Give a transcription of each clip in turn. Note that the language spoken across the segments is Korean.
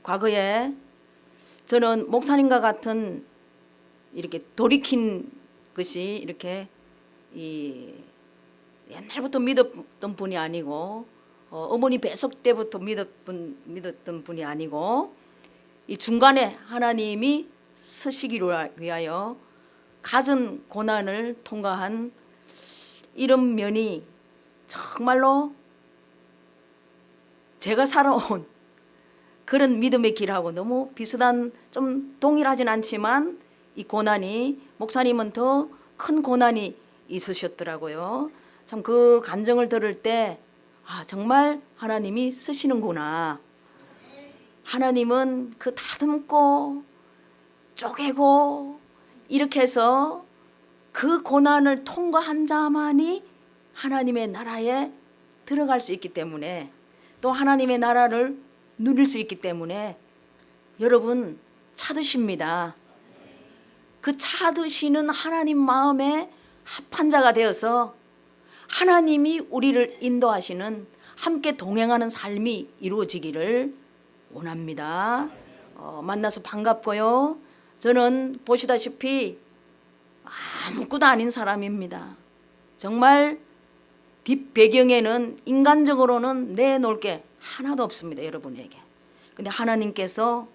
과거에 저는 목사님과 같은 이렇게 돌이킨 것이 이렇게 옛날부터 믿었던 분이 아니고 어머니 배속 때부터 믿었던 분이 아니고 이 중간에 하나님이 서시기를 위하여 갖은 고난을 통과한 이런 면이 정말로 제가 살아온 그런 믿음의 길하고 너무 비슷한, 좀 동일하진 않지만 이 고난이, 목사님은 더 큰 고난이 있으셨더라고요. 참 그 간증을 들을 때 정말 하나님이 쓰시는구나. 하나님은 그 다듬고 쪼개고 이렇게 해서 그 고난을 통과한 자만이 하나님의 나라에 들어갈 수 있기 때문에, 또 하나님의 나라를 누릴 수 있기 때문에 여러분 찾으십니다. 그 찾으시는 하나님 마음에 합한 자가 되어서 하나님이 우리를 인도하시는, 함께 동행하는 삶이 이루어지기를 원합니다. 만나서 반갑고요. 저는 보시다시피 아무것도 아닌 사람입니다. 정말 뒷배경에는 인간적으로는 내놓을 게 하나도 없습니다, 여러분에게. 근데 하나님께서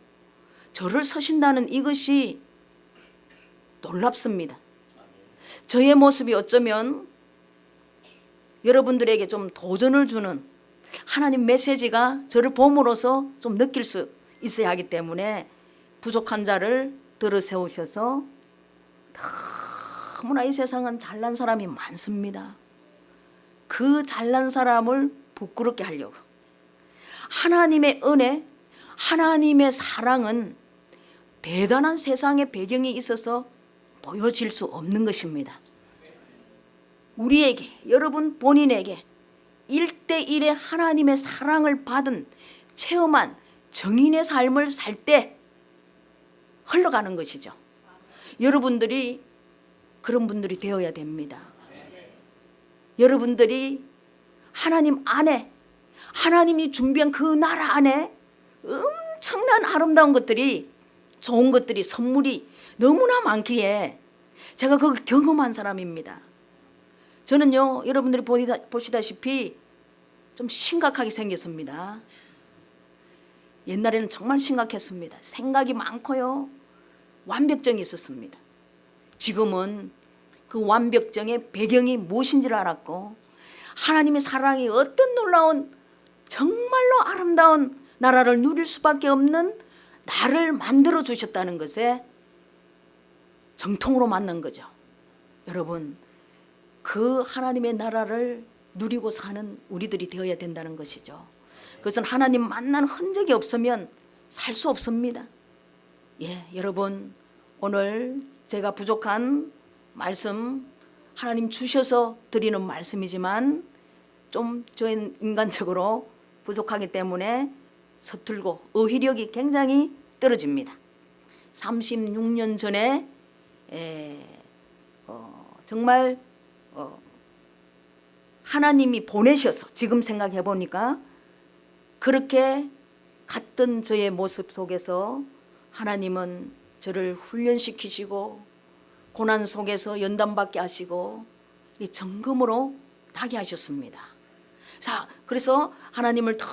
저를 서신다는 이것이 놀랍습니다. 저의 모습이 어쩌면 여러분들에게 좀 도전을 주는 하나님 메시지가 저를 봄으로써 좀 느낄 수 있어야 하기 때문에 부족한 자를 들어 세우셔서, 너무나 이 세상은 잘난 사람이 많습니다. 그 잘난 사람을 부끄럽게 하려고. 하나님의 은혜, 하나님의 사랑은 대단한 세상의 배경이 있어서 보여질 수 없는 것입니다. 우리에게, 여러분 본인에게 1대1의 하나님의 사랑을 받은, 체험한 정인의 삶을 살 때 흘러가는 것이죠. 여러분들이 그런 분들이 되어야 됩니다. 여러분들이 하나님 안에, 하나님이 준비한 그 나라 안에 엄청난 아름다운 것들이, 좋은 것들이, 선물이 너무나 많기에 제가 그걸 경험한 사람입니다. 저는요, 여러분들이 보시다시피 좀 심각하게 생겼습니다. 옛날에는 정말 심각했습니다. 생각이 많고요, 완벽증이 있었습니다. 지금은 그 완벽증의 배경이 무엇인지를 알았고, 하나님의 사랑이 어떤 놀라운, 정말로 아름다운 나라를 누릴 수밖에 없는 나를 만들어 주셨다는 것에 정통으로 만난 거죠. 여러분, 그 하나님의 나라를 누리고 사는 우리들이 되어야 된다는 것이죠. 그것은 하나님 만난 흔적이 없으면 살 수 없습니다. 여러분, 오늘 제가 부족한 말씀 하나님 주셔서 드리는 말씀이지만 좀 저는 인간적으로 부족하기 때문에 서툴고 어휘력이 굉장히 떨어집니다. 36년 전에 정말 하나님이 보내셔서, 지금 생각해 보니까 그렇게 갔던 저의 모습 속에서 하나님은 저를 훈련시키시고 고난 속에서 연단받게 하시고 이 정금으로 나게 하셨습니다. 자, 그래서 하나님을 더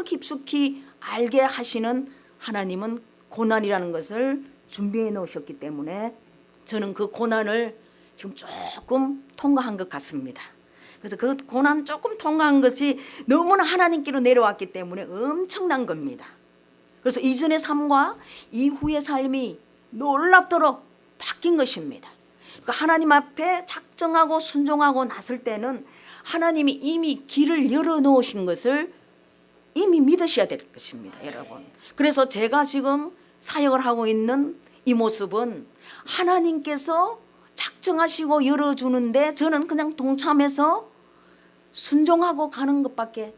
깊숙이 알게 하시는 하나님은 고난이라는 것을 준비해 놓으셨기 때문에 저는 그 고난을 지금 조금 통과한 것 같습니다. 그래서 그 고난 조금 통과한 것이 너무나 하나님께로 내려왔기 때문에 엄청난 겁니다. 그래서 이전의 삶과 이후의 삶이 놀랍도록 바뀐 것입니다. 그러니까 하나님 앞에 작정하고 순종하고 나설 때는 하나님이 이미 길을 열어놓으신 것을 이미 믿으셔야 될 것입니다, 여러분. 그래서 제가 지금 사역을 하고 있는 이 모습은 하나님께서 작정하시고 열어주는데 저는 그냥 동참해서 순종하고 가는 것밖에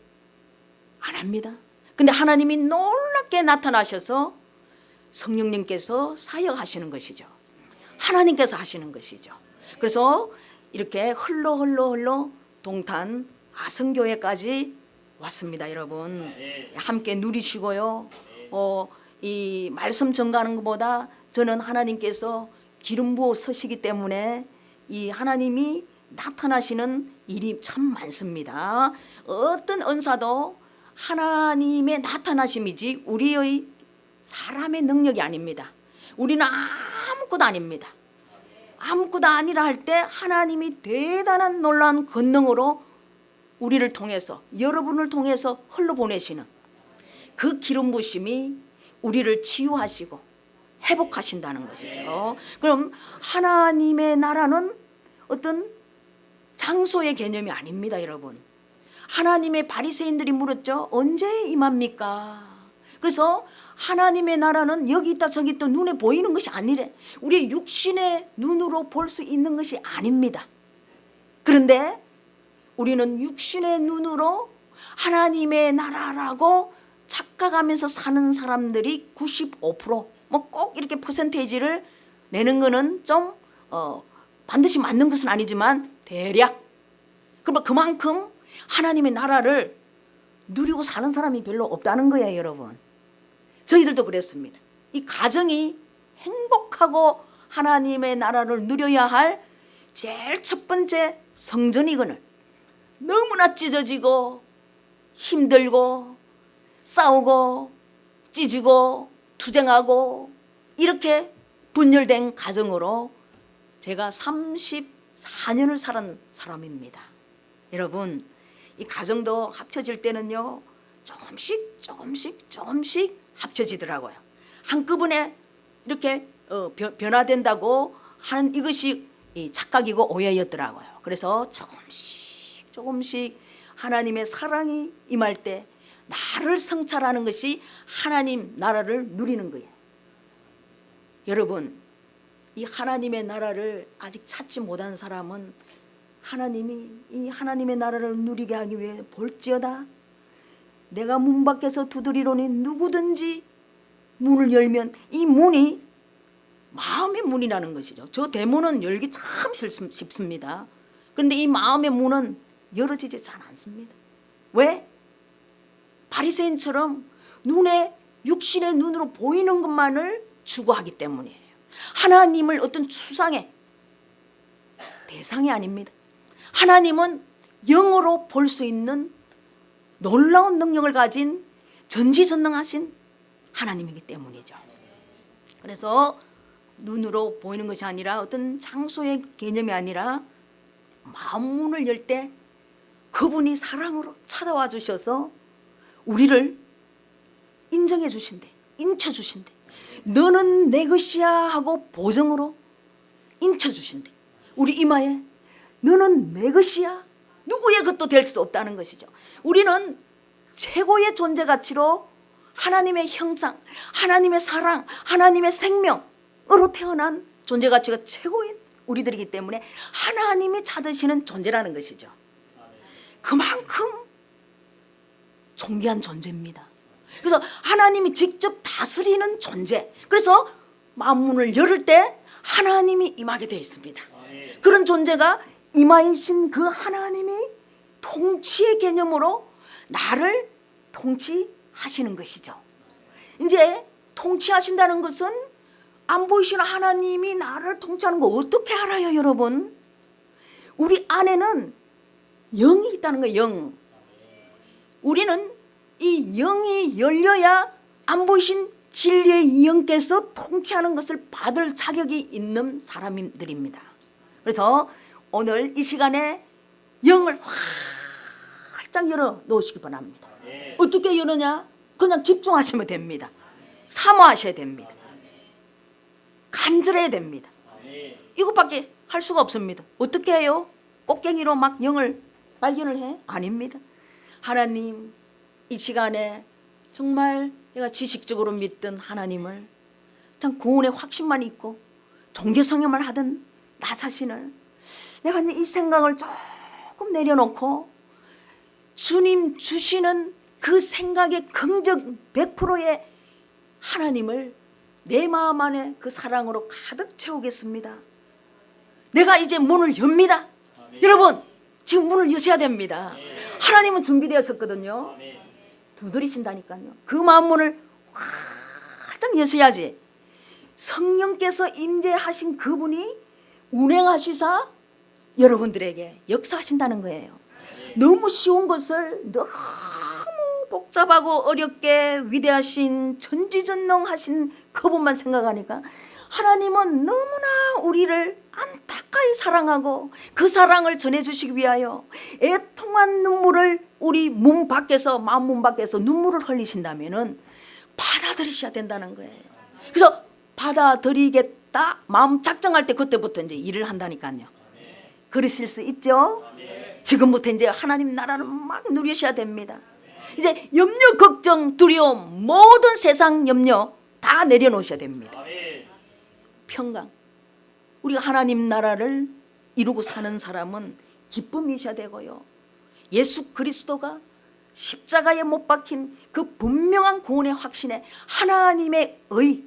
안 합니다. 근데 하나님이 놀랍게 나타나셔서 성령님께서 사역하시는 것이죠. 하나님께서 하시는 것이죠. 그래서 이렇게 흘러 동탄 아성교회까지 왔습니다, 여러분. 함께 누리시고요. 이 말씀 전가하는 것보다 저는 하나님께서 기름 부어 서시기 때문에 이 하나님이 나타나시는 일이 참 많습니다. 어떤 은사도 하나님의 나타나심이지 우리의 사람의 능력이 아닙니다. 우리는 아무것도 아닙니다. 아무것도 아니라 할 때 하나님이 대단한 놀라운 권능으로 우리를 통해서, 여러분을 통해서 흘러보내시는 그 기름 부으심이 우리를 치유하시고 회복하신다는 것이죠. 그럼 하나님의 나라는 어떤 장소의 개념이 아닙니다, 여러분. 하나님의 바리새인들이 물었죠. 언제 임합니까? 그래서 하나님의 나라는 여기 있다 저기 있다 눈에 보이는 것이 아니래. 우리의 육신의 눈으로 볼 수 있는 것이 아닙니다. 그런데 우리는 육신의 눈으로 하나님의 나라라고 착각하면서 사는 사람들이 95%, 뭐 꼭 이렇게 퍼센테이지를 내는 거는 좀 반드시 맞는 것은 아니지만 대략 그만큼 하나님의 나라를 누리고 사는 사람이 별로 없다는 거예요, 여러분. 저희들도 그랬습니다. 이 가정이 행복하고 하나님의 나라를 누려야 할 제일 첫 번째 성전이거늘 너무나 찢어지고 힘들고 싸우고 찢어지고 투쟁하고 이렇게 분열된 가정으로 제가 34년을 살은 사람입니다. 여러분, 이 가정도 합쳐질 때는요 조금씩 합쳐지더라고요. 한꺼번에 이렇게 변화된다고 하는 이것이 착각이고 오해였더라고요. 그래서 조금씩 하나님의 사랑이 임할 때 나를 성찰하는 것이 하나님 나라를 누리는 거예요. 여러분, 이 하나님의 나라를 아직 찾지 못한 사람은 하나님이 이 하나님의 나라를 누리게 하기 위해 볼지어다 내가 문 밖에서 두드리노니 누구든지 문을 열면 이 문이 마음의 문이라는 것이죠. 저 대문은 열기 참 쉽습니다. 그런데 이 마음의 문은 열어지지 잘 않습니다. 왜? 바리새인처럼 눈에 육신의 눈으로 보이는 것만을 추구하기 때문이에요. 하나님을 어떤 추상의 대상이 아닙니다. 하나님은 영으로 볼 수 있는 놀라운 능력을 가진 전지전능하신 하나님이기 때문이죠. 그래서 눈으로 보이는 것이 아니라 어떤 장소의 개념이 아니라 마음 문을 열 때 그분이 사랑으로 찾아와 주셔서 우리를 인정해 주신대, 인쳐 주신대. 너는 내 것이야 하고 보증으로 인쳐 주신대. 우리 이마에 너는 내 것이야. 누구의 것도 될 수 없다는 것이죠. 우리는 최고의 존재 가치로 하나님의 형상, 하나님의 사랑, 하나님의 생명으로 태어난 존재 가치가 최고인 우리들이기 때문에 하나님이 찾으시는 존재라는 것이죠. 그만큼 존귀한 존재입니다. 그래서 하나님이 직접 다스리는 존재. 그래서 만문을 열을 때 하나님이 임하게 되어 있습니다. 그런 존재가 임하이신 그 하나님이 통치의 개념으로 나를 통치하시는 것이죠. 이제 통치하신다는 것은 안 보이시는 하나님이 나를 통치하는 거 어떻게 알아요, 여러분? 우리 안에는 영이 있다는 거예요, 영. 우리는 이 영이 열려야 안 보이신 진리의 영께서 통치하는 것을 받을 자격이 있는 사람들입니다. 그래서 오늘 이 시간에 영을 활짝 열어 놓으시기 바랍니다. 어떻게 열느냐? 그냥 집중하시면 됩니다. 사모하셔야 됩니다. 간절해야 됩니다. 이것밖에 할 수가 없습니다. 어떻게 해요? 꽃갱이로 막 영을 발견을 해? 아닙니다. 하나님, 이 시간에 정말 내가 지식적으로 믿던 하나님을 참 구원의 확신만 있고 종교성형만 하던 나 자신을 내가 이제 이 생각을 조금 내려놓고 주님 주시는 그 생각의 긍정 100%의 하나님을 내 마음 안에 그 사랑으로 가득 채우겠습니다. 내가 이제 문을 엽니다. 여러분, 지금 문을 여셔야 됩니다. 하나님은 준비되었었거든요. 두드리신다니까요. 그 마음 문을 활짝 여셔야지 성령께서 임재하신 그분이 운행하시사 여러분들에게 역사하신다는 거예요. 너무 쉬운 것을 너무 복잡하고 어렵게 위대하신 전지전능하신 그분만 생각하니까 하나님은 너무나 우리를 안타까이 사랑하고 그 사랑을 전해주시기 위하여 애통한 눈물을 우리 문 밖에서, 마음 문 밖에서 눈물을 흘리신다면은 받아들이셔야 된다는 거예요. 그래서 받아들이겠다 마음 작정할 때 그때부터 이제 일을 한다니까요. 그러실 수 있죠? 지금부터 이제 하나님 나라를 막 누리셔야 됩니다. 이제 염려, 걱정, 두려움, 모든 세상 염려 다 내려놓으셔야 됩니다. 평강. 우리가 하나님 나라를 이루고 사는 사람은 기쁨이셔야 되고요. 예수 그리스도가 십자가에 못 박힌 그 분명한 구원의 확신에 하나님의 의,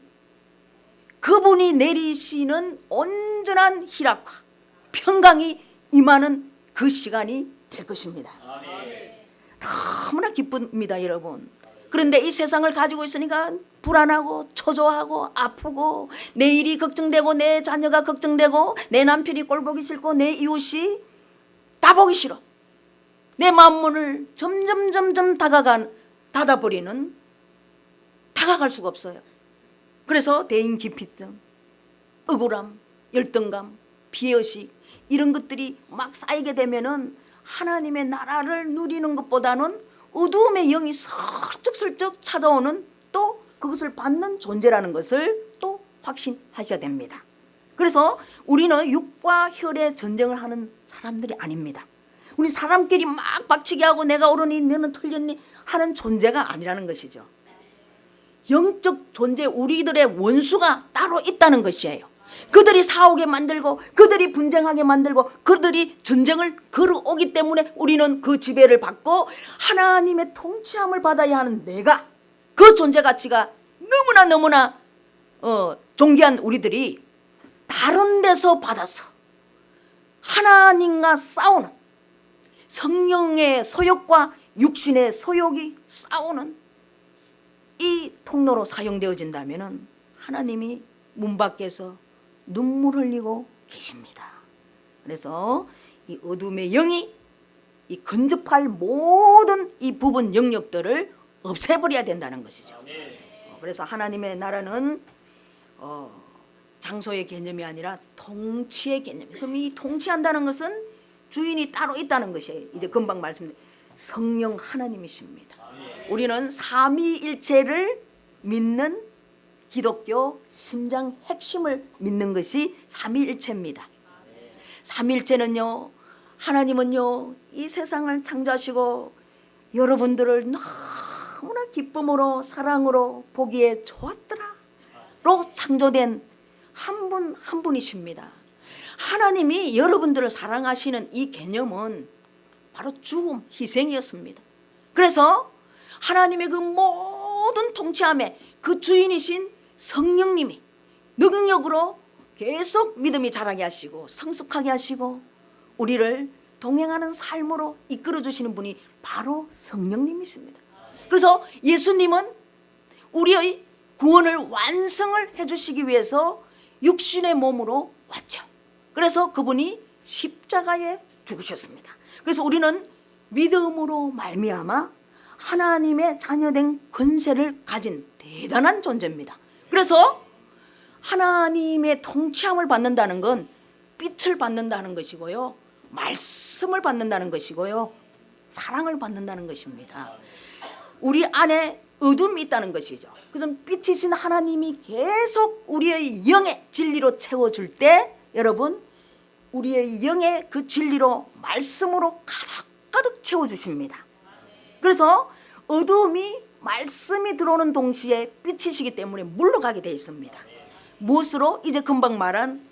그분이 내리시는 온전한 희락과 평강이 임하는 그 시간이 될 것입니다. 너무나 기쁩니다, 여러분. 그런데 이 세상을 가지고 있으니까 불안하고 초조하고 아프고 내일이 걱정되고 내 자녀가 걱정되고 내 남편이 꼴보기 싫고 내 이웃이 다 보기 싫어. 내 마음문을 점점 닫아버리는, 다가갈 수가 없어요. 그래서 대인기피증, 억울함, 열등감, 비의식 이런 것들이 막 쌓이게 되면은 하나님의 나라를 누리는 것보다는 어두움의 영이 슬쩍슬쩍 찾아오는, 또 그것을 받는 존재라는 것을 또 확신하셔야 됩니다. 그래서 우리는 육과 혈의 전쟁을 하는 사람들이 아닙니다. 우리 사람끼리 막 박치기 하고 내가 옳으니 너는 틀렸니 하는 존재가 아니라는 것이죠. 영적 존재, 우리들의 원수가 따로 있다는 것이에요. 그들이 싸우게 만들고 그들이 분쟁하게 만들고 그들이 전쟁을 걸어오기 때문에 우리는 그 지배를 받고 하나님의 통치함을 받아야 하는 내가, 그 존재 가치가 너무나 존귀한 우리들이 다른 데서 받아서 하나님과 싸우는, 성령의 소욕과 육신의 소욕이 싸우는 이 통로로 사용되어진다면 하나님이 문 밖에서 눈물 흘리고 계십니다. 그래서 이 어둠의 영이 이 근접할 모든 이 부분 영역들을 없애버려야 된다는 것이죠. 그래서 하나님의 나라는 장소의 개념이 아니라 통치의 개념이에요. 그럼 이 통치한다는 것은 주인이 따로 있다는 것이에요. 이제 금방 말씀드린 성령 하나님이십니다. 우리는 삼위일체를 믿는 기독교 심장 핵심을 믿는 것이 삼위일체입니다. 삼위일체는요, 하나님은요 이 세상을 창조하시고 여러분들을 너무나 기쁨으로 사랑으로 보기에 좋았더라로 창조된 한 분 한 분이십니다. 하나님이 여러분들을 사랑하시는 이 개념은 바로 죽음, 희생이었습니다. 그래서 하나님의 그 모든 통치함에 그 주인이신 성령님이 능력으로 계속 믿음이 자라게 하시고 성숙하게 하시고 우리를 동행하는 삶으로 이끌어 주시는 분이 바로 성령님이십니다. 그래서 예수님은 우리의 구원을 완성을 해주시기 위해서 육신의 몸으로 왔죠. 그래서 그분이 십자가에 죽으셨습니다. 그래서 우리는 믿음으로 말미암아 하나님의 자녀된 권세를 가진 대단한 존재입니다. 그래서 하나님의 통치함을 받는다는 건 빛을 받는다는 것이고요, 말씀을 받는다는 것이고요, 사랑을 받는다는 것입니다. 우리 안에 어둠이 있다는 것이죠. 그래서 빛이신 하나님이 계속 우리의 영의 진리로 채워줄 때 여러분, 우리의 영의 그 진리로 말씀으로 가득가득 채워주십니다. 그래서 어두움이 말씀이 들어오는 동시에 빛이시기 때문에 물러가게 되어 있습니다. 무엇으로? 이제 금방 말한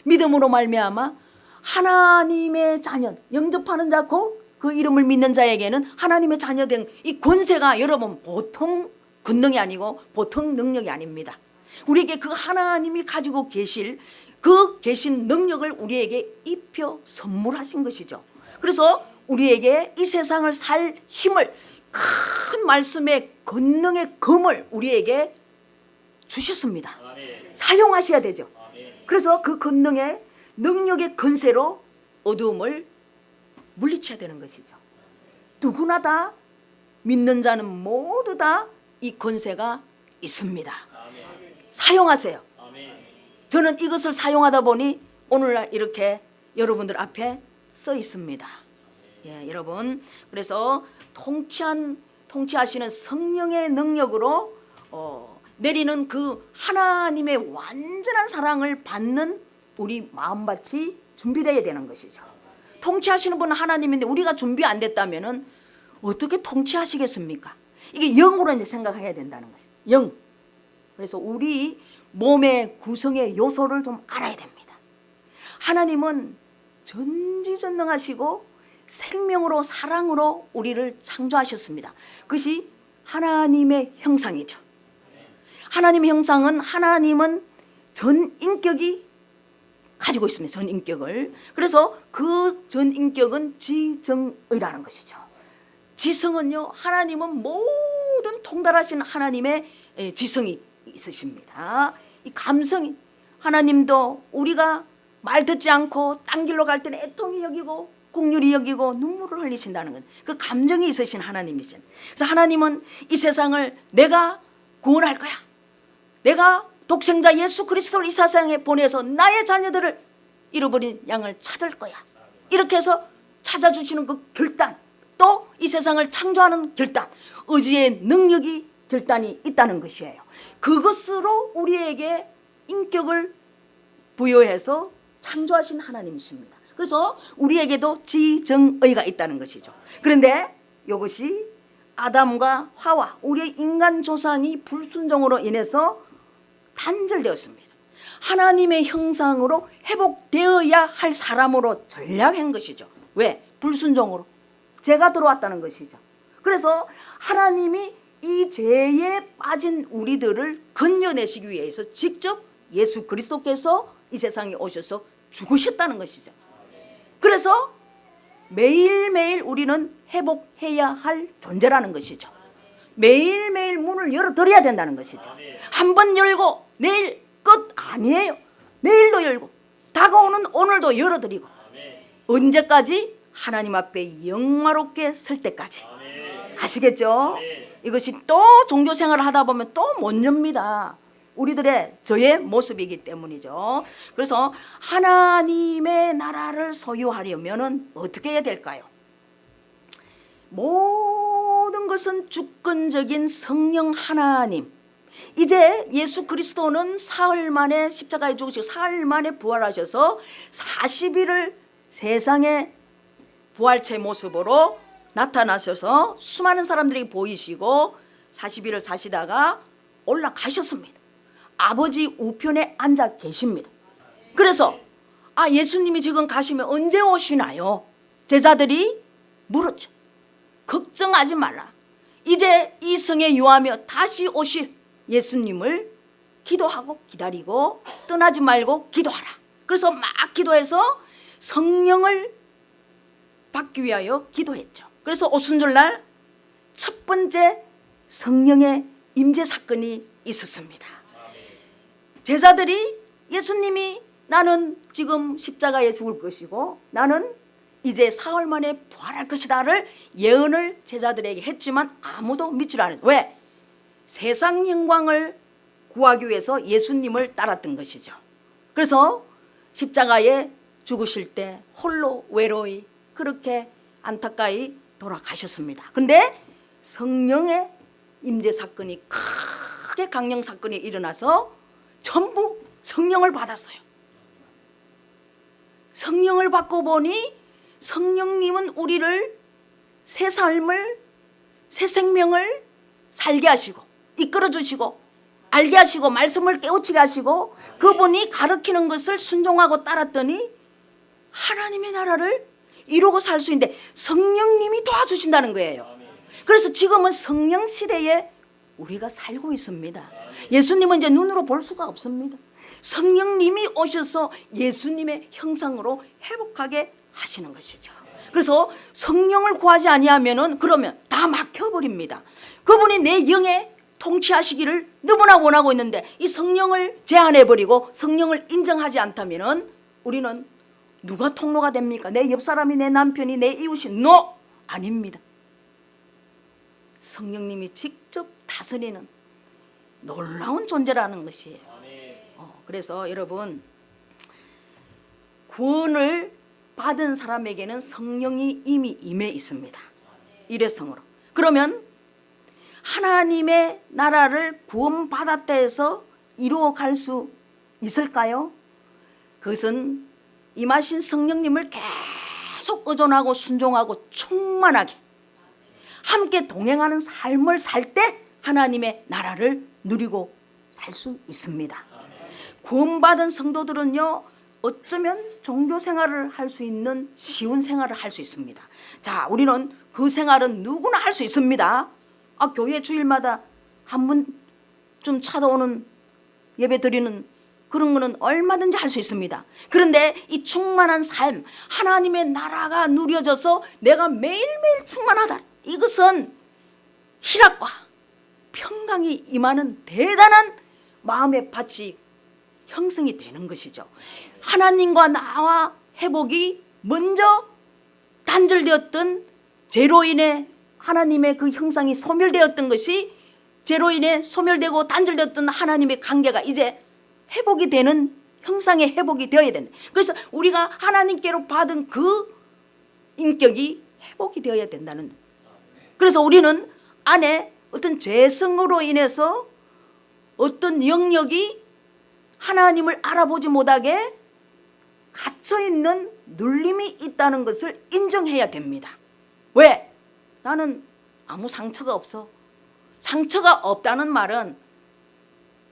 믿음으로 말미암아 하나님의 자녀, 영접하는 자 곧 그 이름을 믿는 자에게는 하나님의 자녀된 이 권세가 여러분 보통 권능이 아니고 보통 능력이 아닙니다. 우리에게 그 하나님이 가지고 계실 그 계신 능력을 우리에게 입혀 선물하신 것이죠. 그래서 우리에게 이 세상을 살 힘을 큰 말씀의 권능의 검을 우리에게 주셨습니다. 사용하셔야 되죠. 그래서 그 권능의 능력의 권세로 어두움을 물리쳐야 되는 것이죠. 누구나 다 믿는 자는 모두 다 이 권세가 있습니다. 사용하세요. 저는 이것을 사용하다 보니 오늘날 이렇게 여러분들 앞에 써 있습니다. 예, 여러분, 그래서 통치하시는 성령의 능력으로 내리는 그 하나님의 완전한 사랑을 받는 우리 마음밭이 준비되어야 되는 것이죠. 통치하시는 분은 하나님인데 우리가 준비 안 됐다면은 어떻게 통치하시겠습니까? 이게 영으로 이제 생각해야 된다는 것이죠. 영. 그래서 우리 몸의 구성의 요소를 좀 알아야 됩니다. 하나님은 전지전능하시고 생명으로 사랑으로 우리를 창조하셨습니다. 그것이 하나님의 형상이죠. 하나님의 형상은 하나님은 전인격이 가지고 있습니다. 전인격을. 그래서 그 전인격은 지정의라는 것이죠. 지성은요, 하나님은 모든 통달하신 하나님의 지성이 있으십니다. 이 감성이, 하나님도 우리가 말 듣지 않고 딴 길로 갈 때는 애통이 여기고 국률이 여기고 눈물을 흘리신다는 것, 그 감정이 있으신 하나님이신. 그래서 하나님은 이 세상을 내가 구원할 거야, 내가 독생자 예수 그리스도를 이 세상에 보내서 나의 자녀들을 잃어버린 양을 찾을 거야, 이렇게 해서 찾아주시는 그 결단, 또 이 세상을 창조하는 결단, 의지의 능력이 결단이 있다는 것이에요. 그것으로 우리에게 인격을 부여해서 창조하신 하나님이십니다. 그래서 우리에게도 지정의가 있다는 것이죠. 그런데 이것이 아담과 하와, 우리의 인간 조상이 불순종으로 인해서 단절되었습니다. 하나님의 형상으로 회복되어야 할 사람으로 전락한 것이죠. 왜? 불순종으로 죄가 들어왔다는 것이죠. 그래서 하나님이 이 죄에 빠진 우리들을 건져내시기 위해서 직접 예수 그리스도께서 이 세상에 오셔서 죽으셨다는 것이죠. 그래서 매일매일 우리는 회복해야 할 존재라는 것이죠. 매일매일 문을 열어드려야 된다는 것이죠. 한 번 열고 내일 끝 아니에요. 내일도 열고 다가오는 오늘도 열어드리고, 언제까지? 하나님 앞에 영화롭게 설 때까지. 아시겠죠? 이것이 또 종교생활을 하다 보면 또 못 엽니다. 우리들의 저의 모습이기 때문이죠. 그래서 하나님의 나라를 소유하려면 어떻게 해야 될까요? 모든 것은 주권적인 성령 하나님, 이제 예수 그리스도는 사흘 만에 십자가에 죽으시고 사흘 만에 부활하셔서 40일을 세상에 부활체 모습으로 나타나셔서 수많은 사람들이 보이시고 40일을 사시다가 올라가셨습니다. 아버지 우편에 앉아 계십니다. 그래서 예수님이 지금 가시면 언제 오시나요? 제자들이 물었죠. 걱정하지 말라. 이제 이 성에 유하며 다시 오실 예수님을 기도하고 기다리고 떠나지 말고 기도하라. 그래서 막 기도해서 성령을 받기 위하여 기도했죠. 그래서 오순절날 첫 번째 성령의 임재 사건이 있었습니다. 제자들이 예수님이 나는 지금 십자가에 죽을 것이고 나는 이제 사흘 만에 부활할 것이다를 예언을 제자들에게 했지만 아무도 믿지를 않았어요. 왜? 세상 영광을 구하기 위해서 예수님을 따랐던 것이죠. 그래서 십자가에 죽으실 때 홀로 외로이 그렇게 안타까이 돌아가셨습니다. 근데 성령의 임재 사건이 크게 강령 사건이 일어나서 전부 성령을 받았어요. 성령을 받고 보니 성령님은 우리를 새 삶을, 새 생명을 살게 하시고 이끌어 주시고 알게 하시고 말씀을 깨우치게 하시고 그분이 가르치는 것을 순종하고 따랐더니 하나님의 나라를 이루고 살 수 있는데 성령님이 도와주신다는 거예요. 그래서 지금은 성령 시대에 우리가 살고 있습니다. 예수님은 이제 눈으로 볼 수가 없습니다. 성령님이 오셔서 예수님의 형상으로 회복하게 하시는 것이죠. 그래서 성령을 구하지 아니하면은 그러면 다 막혀버립니다. 그분이 내 영에 통치하시기를 너무나 원하고 있는데 이 성령을 제한해버리고 성령을 인정하지 않다면은 우리는 누가 통로가 됩니까? 내 옆 사람이, 내 남편이, 내 이웃이? 노! 아닙니다. 성령님이 직접 다스리는 놀라운 존재라는 것이에요. 그래서 여러분, 구원을 받은 사람에게는 성령이 이미 임해 있습니다. 일회성으로. 그러면 하나님의 나라를 구원받았다 해서 이루어갈 수 있을까요? 그것은 임하신 성령님을 계속 의존하고 순종하고 충만하게 함께 동행하는 삶을 살 때 하나님의 나라를 누리고 살 수 있습니다. 구원받은 성도들은요, 어쩌면 종교 생활을 할 수 있는 쉬운 생활을 할 수 있습니다. 자, 우리는 그 생활은 누구나 할 수 있습니다. 교회 주일마다 한 번 좀 찾아오는 예배 드리는 그런 거는 얼마든지 할 수 있습니다. 그런데 이 충만한 삶, 하나님의 나라가 누려져서 내가 매일매일 충만하다, 이것은 희락과 평강이 임하는 대단한 마음의 밭이 형성이 되는 것이죠. 하나님과 나와 회복이 먼저 단절되었던, 죄로 인해 하나님의 그 형상이 소멸되었던 것이, 죄로 인해 소멸되고 단절되었던 하나님의 관계가 이제 회복이 되는, 형상의 회복이 되어야 된다. 그래서 우리가 하나님께로 받은 그 인격이 회복이 되어야 된다는. 그래서 우리는 안에 어떤 죄성으로 인해서 어떤 영역이 하나님을 알아보지 못하게 갇혀있는 눌림이 있다는 것을 인정해야 됩니다. 왜? 나는 아무 상처가 없어. 상처가 없다는 말은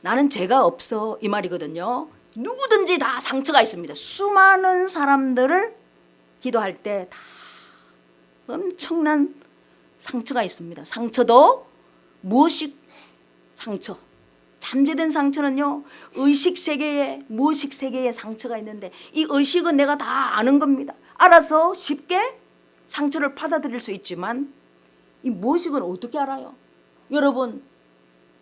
나는 죄가 없어, 이 말이거든요. 누구든지 다 상처가 있습니다. 수많은 사람들을 기도할 때 다 엄청난 상처가 있습니다. 상처도 무의식 상처, 잠재된 상처는요, 의식 세계에 무의식 세계에 상처가 있는데 이 의식은 내가 다 아는 겁니다. 알아서 쉽게 상처를 받아들일 수 있지만 이 무의식은 어떻게 알아요? 여러분,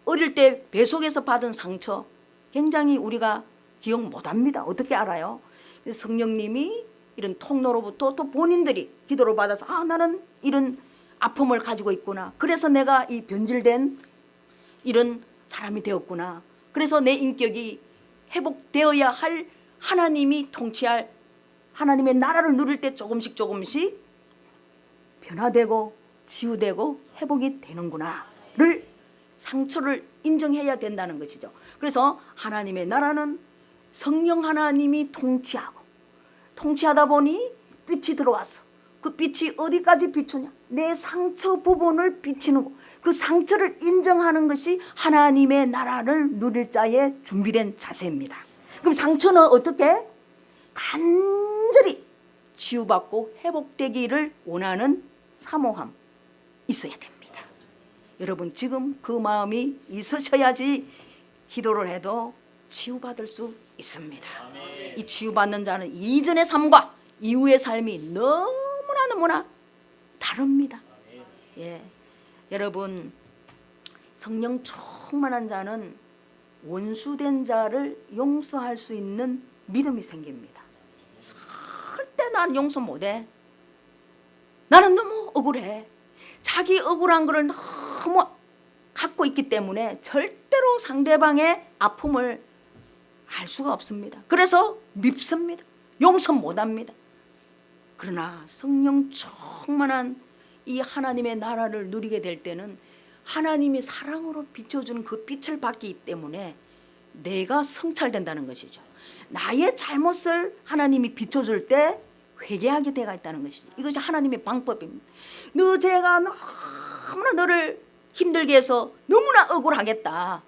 어릴 때 배속에서 받은 상처 굉장히 우리가 기억 못합니다. 어떻게 알아요? 성령님이 이런 통로로부터 또 본인들이 기도를 받아서 나는 이런 아픔을 가지고 있구나. 그래서 내가 이 변질된 이런 사람이 되었구나. 그래서 내 인격이 회복되어야 할 하나님이 통치할 하나님의 나라를 누릴 때 조금씩 변화되고 치유되고 회복이 되는구나를, 상처를 인정해야 된다는 것이죠. 그래서 하나님의 나라는 성령 하나님이 통치하다 보니 빛이 들어왔어. 그 빛이 어디까지 비추냐? 내 상처 부분을 비치는 거. 그 상처를 인정하는 것이 하나님의 나라를 누릴 자의 준비된 자세입니다. 그럼 상처는 어떻게? 간절히 치유받고 회복되기를 원하는 사모함 있어야 됩니다. 여러분, 지금 그 마음이 있으셔야지 기도를 해도 치유받을 수 있습니다. 이 치유받는 자는 이전의 삶과 이후의 삶이 너무나 다릅니다. 예, 여러분, 성령 충만한 자는 원수된 자를 용서할 수 있는 믿음이 생깁니다. 절대 난 용서 못해. 나는 너무 억울해. 자기 억울한 거를 너무 갖고 있기 때문에 절대로 상대방의 아픔을 알 수가 없습니다. 그래서 밉습니다. 용서 못합니다. 그러나 성령 충만한 이 하나님의 나라를 누리게 될 때는 하나님이 사랑으로 비춰주는 그 빛을 받기 때문에 내가 성찰된다는 것이죠. 나의 잘못을 하나님이 비춰줄 때 회개하게 되어 있다는 것이죠. 이것이 하나님의 방법입니다. 너 죄가 너무나 너를 힘들게 해서 너무나 억울하겠다,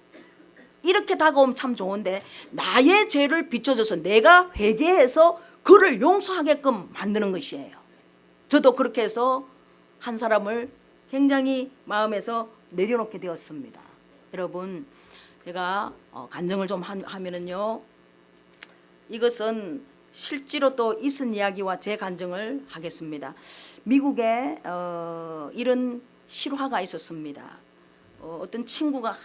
이렇게 다가오면 참 좋은데 나의 죄를 비춰줘서 내가 회개해서 그를 용서하게끔 만드는 것이에요. 저도 그렇게 해서 한 사람을 굉장히 마음에서 내려놓게 되었습니다. 여러분, 제가 간증을 좀 하면은요, 이것은 실제로 또 있은 이야기와 제 간증을 하겠습니다. 미국에 이런 실화가 있었습니다. 어떤 친구가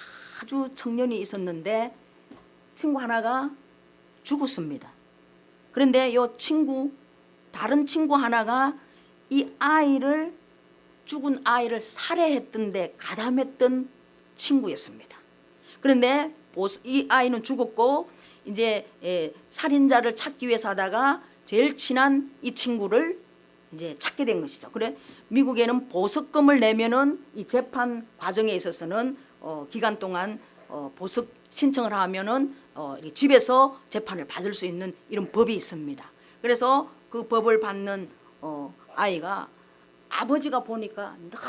아주 청년이 있었는데 친구 하나가 죽었습니다. 그런데 이 친구, 다른 친구 하나가 이 아이를, 죽은 아이를 살해했던데 가담했던 친구였습니다. 그런데 이 아이는 죽었고 이제 살인자를 찾기 위해서 하다가 제일 친한 이 친구를 이제 찾게 된 것이죠. 그래 미국에는 보석금을 내면은 이 재판 과정에 있어서는 기간 동안 보석 신청을 하면은 집에서 재판을 받을 수 있는 이런 법이 있습니다. 그래서 그 법을 받는 아이가 아버지가 보니까 늘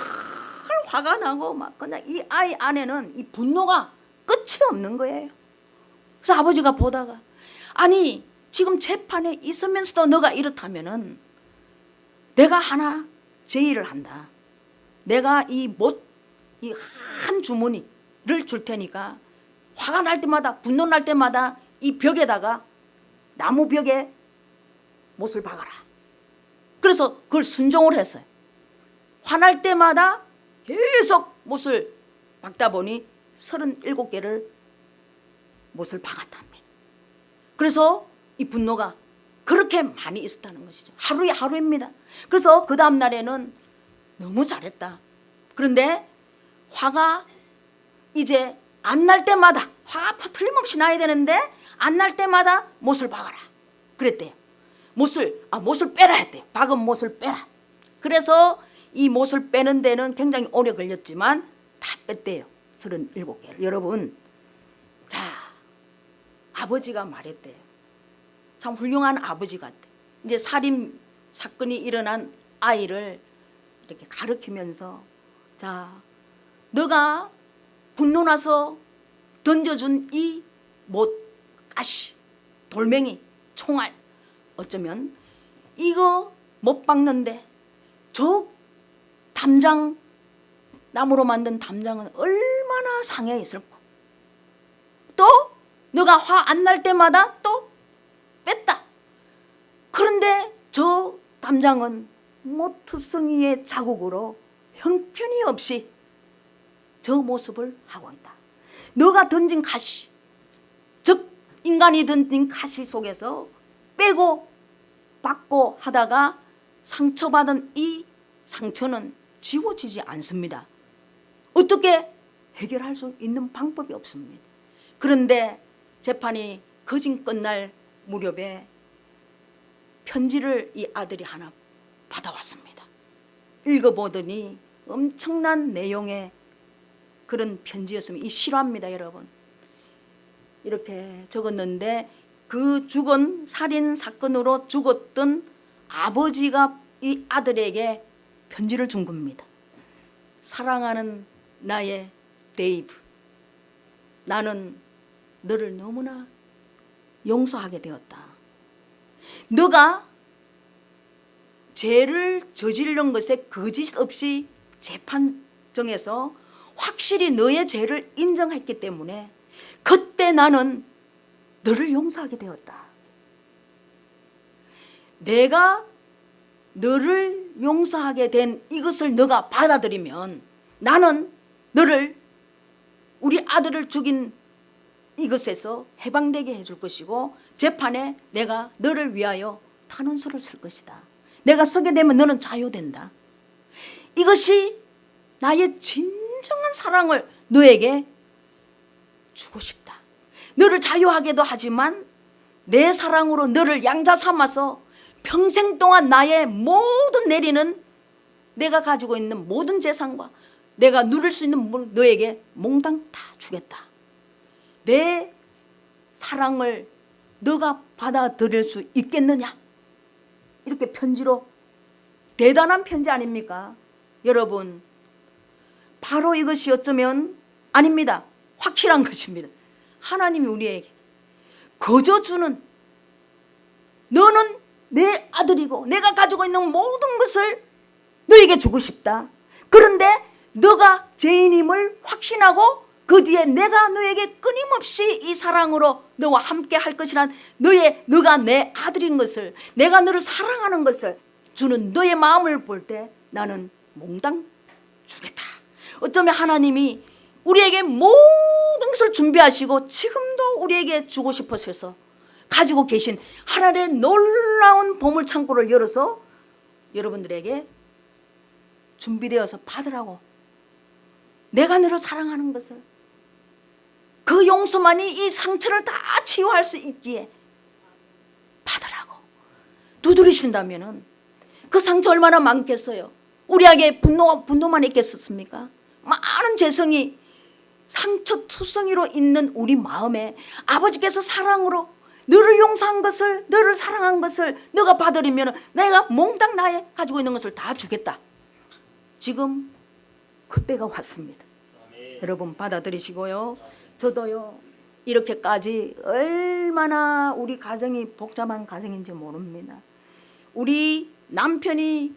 화가 나고 막 그냥 이 아이 안에는 이 분노가 끝이 없는 거예요. 그래서 아버지가 보다가 아니 지금 재판에 있으면서도 너가 이렇다면은 내가 하나 제의를 한다. 내가 이 한 주머니를 줄 테니까 화가 날 때마다 분노 날 때마다 이 벽에다가 나무 벽에 못을 박아라. 그래서 그걸 순종을 했어요. 화날 때마다 계속 못을 박다 보니 37개를 못을 박았답니다. 그래서 이 분노가 그렇게 많이 있었다는 것이죠. 하루에 하루입니다. 그래서 그 다음 날에는 너무 잘했다. 그런데 화가 이제 안 날 때마다, 화가 틀림없이 나야 되는데 안 날 때마다 못을 박아라 그랬대요. 못을 빼라 했대요. 박은 못을 빼라. 그래서 이 못을 빼는 데는 굉장히 오래 걸렸지만 다 뺐대요. 37개를. 여러분, 자, 아버지가 말했대요. 참 훌륭한 아버지 같아. 이제 살인 사건이 일어난 아이를 이렇게 가르치면서, 자, 너가 분노 나서 던져준 이 못, 가시, 돌멩이, 총알, 어쩌면 이거 못 박는데 저 담장, 나무로 만든 담장은 얼마나 상해 있을까. 또 너가 화 안 날 때마다 또 뺐다. 그런데 저 담장은 모투성이의 자국으로 형편이 없이 저 모습을 하고 있다. 너가 던진 가시, 즉 인간이 던진 가시 속에서 빼고 받고 하다가 상처받은 이 상처는 지워지지 않습니다. 어떻게 해결할 수 있는 방법이 없습니다. 그런데 재판이 거진 끝날 무렵에 편지를 이 아들이 하나 받아왔습니다. 읽어보더니 엄청난 내용의 그런 편지였습니다. 이 실화입니다, 여러분. 이렇게 적었는데 그 죽은 살인 사건으로 죽었던 아버지가 이 아들에게 편지를 준 겁니다. 사랑하는 나의 데이브, 나는 너를 너무나 용서하게 되었다. 너가 죄를 저지른 것에 거짓 없이 재판정에서 확실히 너의 죄를 인정했기 때문에 그때 나는 너를 용서하게 되었다. 내가 너를 용서하게 된 이것을 너가 받아들이면 나는 너를, 우리 아들을 죽인 이것에서 해방되게 해줄 것이고 재판에 내가 너를 위하여 탄원서를 쓸 것이다. 내가 쓰게 되면 너는 자유된다. 이것이 나의 진정한 사랑을 너에게 주고 싶다. 너를 자유하게도 하지만 내 사랑으로 너를 양자 삼아서 평생 동안 나의 모든 내리는, 내가 가지고 있는 모든 재산과 내가 누릴 수 있는 너에게 몽땅 다 주겠다. 내 사랑을 너가 받아들일 수 있겠느냐? 이렇게 편지로, 대단한 편지 아닙니까? 여러분, 바로 이것이 어쩌면, 아닙니다, 확실한 것입니다. 하나님이 우리에게 거저 주는, 너는 내 아들이고 내가 가지고 있는 모든 것을 너에게 주고 싶다. 그런데 너가 죄인임을 확신하고 그 뒤에 내가 너에게 끊임없이 이 사랑으로 너와 함께 할 것이란 너가 내 아들인 것을, 내가 너를 사랑하는 것을 주는 너의 마음을 볼 때 나는 몽땅 주겠다. 어쩌면 하나님이 우리에게 모든 것을 준비하시고 지금도 우리에게 주고 싶으셔서 가지고 계신 하나님의 놀라운 보물 창고를 열어서 여러분들에게 준비되어서 받으라고. 내가 너를 사랑하는 것을, 그 용서만이 이 상처를 다 치유할 수 있기에 받으라고 두드리신다면은 그 상처 얼마나 많겠어요. 우리에게 분노만 있겠었습니까? 많은 죄성이 상처투성이로 있는 우리 마음에 아버지께서 사랑으로 너를 용서한 것을, 너를 사랑한 것을 너가 받으려면 내가 몽땅 나의 가지고 있는 것을 다 주겠다. 지금 그때가 왔습니다. 여러분 받아들이시고요. 저도요, 이렇게까지 얼마나 우리 가정이 복잡한 가정인지 모릅니다. 우리 남편이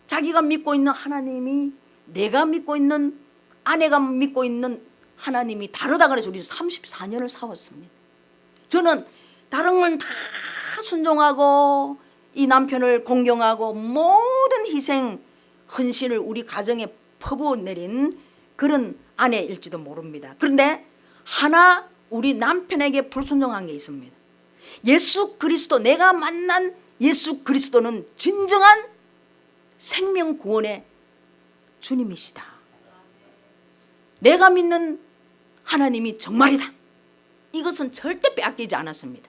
자기가 믿고 있는 하나님이, 내가 믿고 있는, 아내가 믿고 있는 하나님이 다르다 그래서 우리 34년을 싸웠습니다. 저는 다른 건 다 순종하고 이 남편을 공경하고 모든 희생 헌신을 우리 가정에 퍼부어내린 그런 아내일지도 모릅니다. 그런데 하나 우리 남편에게 불순종한 게 있습니다. 예수 그리스도, 내가 만난 예수 그리스도는 진정한 생명 구원의 주님이시다. 내가 믿는 하나님이 정말이다. 이것은 절대 빼앗기지 않았습니다.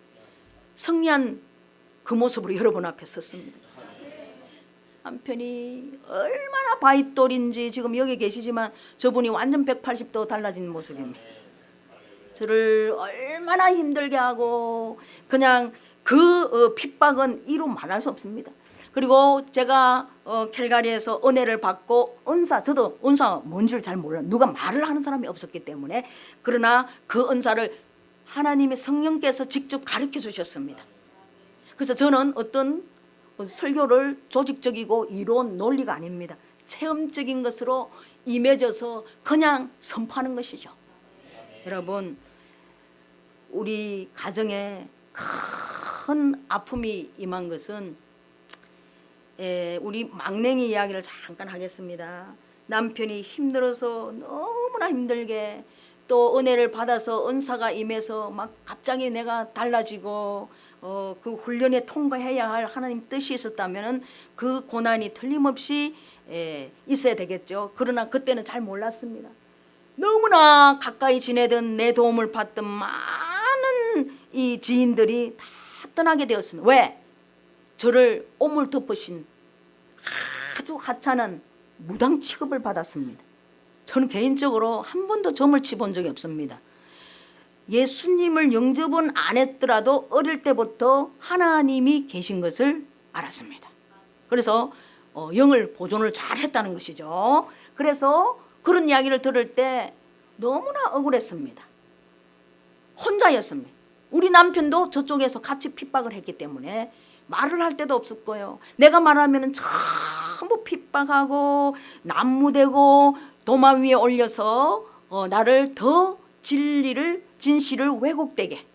승리한 그 모습으로 여러분 앞에 섰습니다. 남편이 얼마나 바윗돌인지 지금 여기 계시지만 저분이 완전 180도 달라진 모습입니다. 저를 얼마나 힘들게 하고 그냥 그 핍박은 이루 말할 수 없습니다. 그리고 제가 캘가리에서 은혜를 받고 저도 은사 뭔 줄 잘 몰라요. 누가 말을 하는 사람이 없었기 때문에. 그러나 그 은사를 하나님의 성령께서 직접 가르쳐 주셨습니다. 그래서 저는 어떤 설교를 조직적이고 이론 논리가 아닙니다. 체험적인 것으로 임해져서 그냥 선포하는 것이죠. 여러분, 우리 가정에 큰 아픔이 임한 것은 우리 막냉이 이야기를 잠깐 하겠습니다. 남편이 힘들어서 너무나 힘들게 또 은혜를 받아서 은사가 임해서 막 갑자기 내가 달라지고 그 훈련에 통과해야 할 하나님 뜻이 있었다면 그 고난이 틀림없이 있어야 되겠죠. 그러나 그때는 잘 몰랐습니다. 너무나 가까이 지내던 내 도움을 받던 많은 이 지인들이 다 떠나게 되었습니다. 왜? 저를 오물 덮으신 아주 하찮은 무당 취급을 받았습니다. 저는 개인적으로 한 번도 점을 치본 적이 없습니다. 예수님을 영접은 안 했더라도 어릴 때부터 하나님이 계신 것을 알았습니다. 그래서 영을 보존을 잘 했다는 것이죠. 그래서 그런 이야기를 들을 때 너무나 억울했습니다. 혼자였습니다. 우리 남편도 저쪽에서 같이 핍박을 했기 때문에 말을 할 데도 없었고요. 내가 말하면 전부 핍박하고 난무대고 도마 위에 올려서 나를 더 진실을 왜곡되게,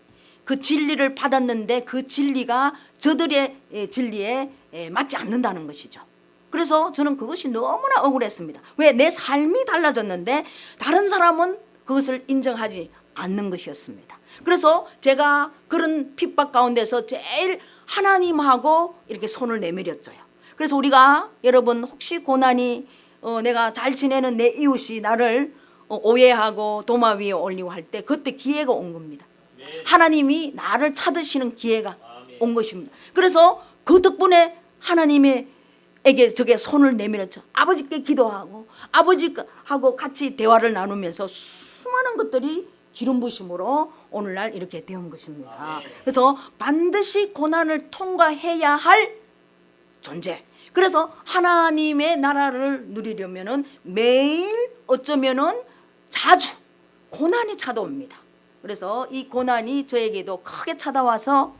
그 진리를 받았는데 그 진리가 저들의 진리에 맞지 않는다는 것이죠. 그래서 저는 그것이 너무나 억울했습니다. 왜? 내 삶이 달라졌는데 다른 사람은 그것을 인정하지 않는 것이었습니다. 그래서 제가 그런 핍박 가운데서 제일 하나님하고 이렇게 손을 내밀었어요. 그래서 우리가 여러분 혹시 고난이 내가 잘 지내는 내 이웃이 나를 오해하고 도마 위에 올리고 할 때 그때 기회가 온 겁니다. 하나님이 나를 찾으시는 기회가 온 것입니다. 그래서 그 덕분에 하나님에게 저게 손을 내밀었죠. 아버지께 기도하고 아버지하고 같이 대화를 나누면서 수많은 것들이 기름 부심으로 오늘날 이렇게 되온 것입니다. 그래서 반드시 고난을 통과해야 할 존재. 그래서 하나님의 나라를 누리려면은 매일 어쩌면은 자주 고난이 찾아옵니다. 그래서 이 고난이 저에게도 크게 찾아와서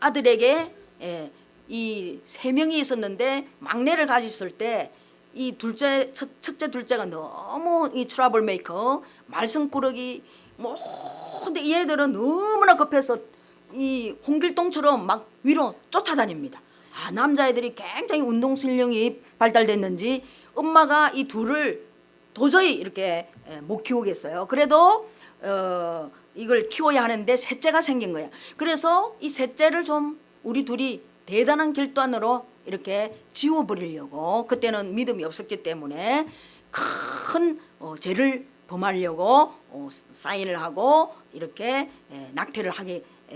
아들에게 이 3명이 있었는데 막내를 가졌을 때 이 첫째 둘째가 너무 이 트러블 메이커, 말썽꾸러기 뭐. 근데 얘들은 너무나 급해서 이 홍길동처럼 막 위로 쫓아다닙니다. 남자애들이 굉장히 운동 실력이 발달됐는지 엄마가 이 둘을 도저히 이렇게 못 키우겠어요. 그래도 이걸 키워야 하는데 셋째가 생긴 거야. 그래서 이 셋째를 좀 우리 둘이 대단한 결단으로 이렇게 지워버리려고, 그때는 믿음이 없었기 때문에 큰 죄를 범하려고 사인을 하고 이렇게 낙태를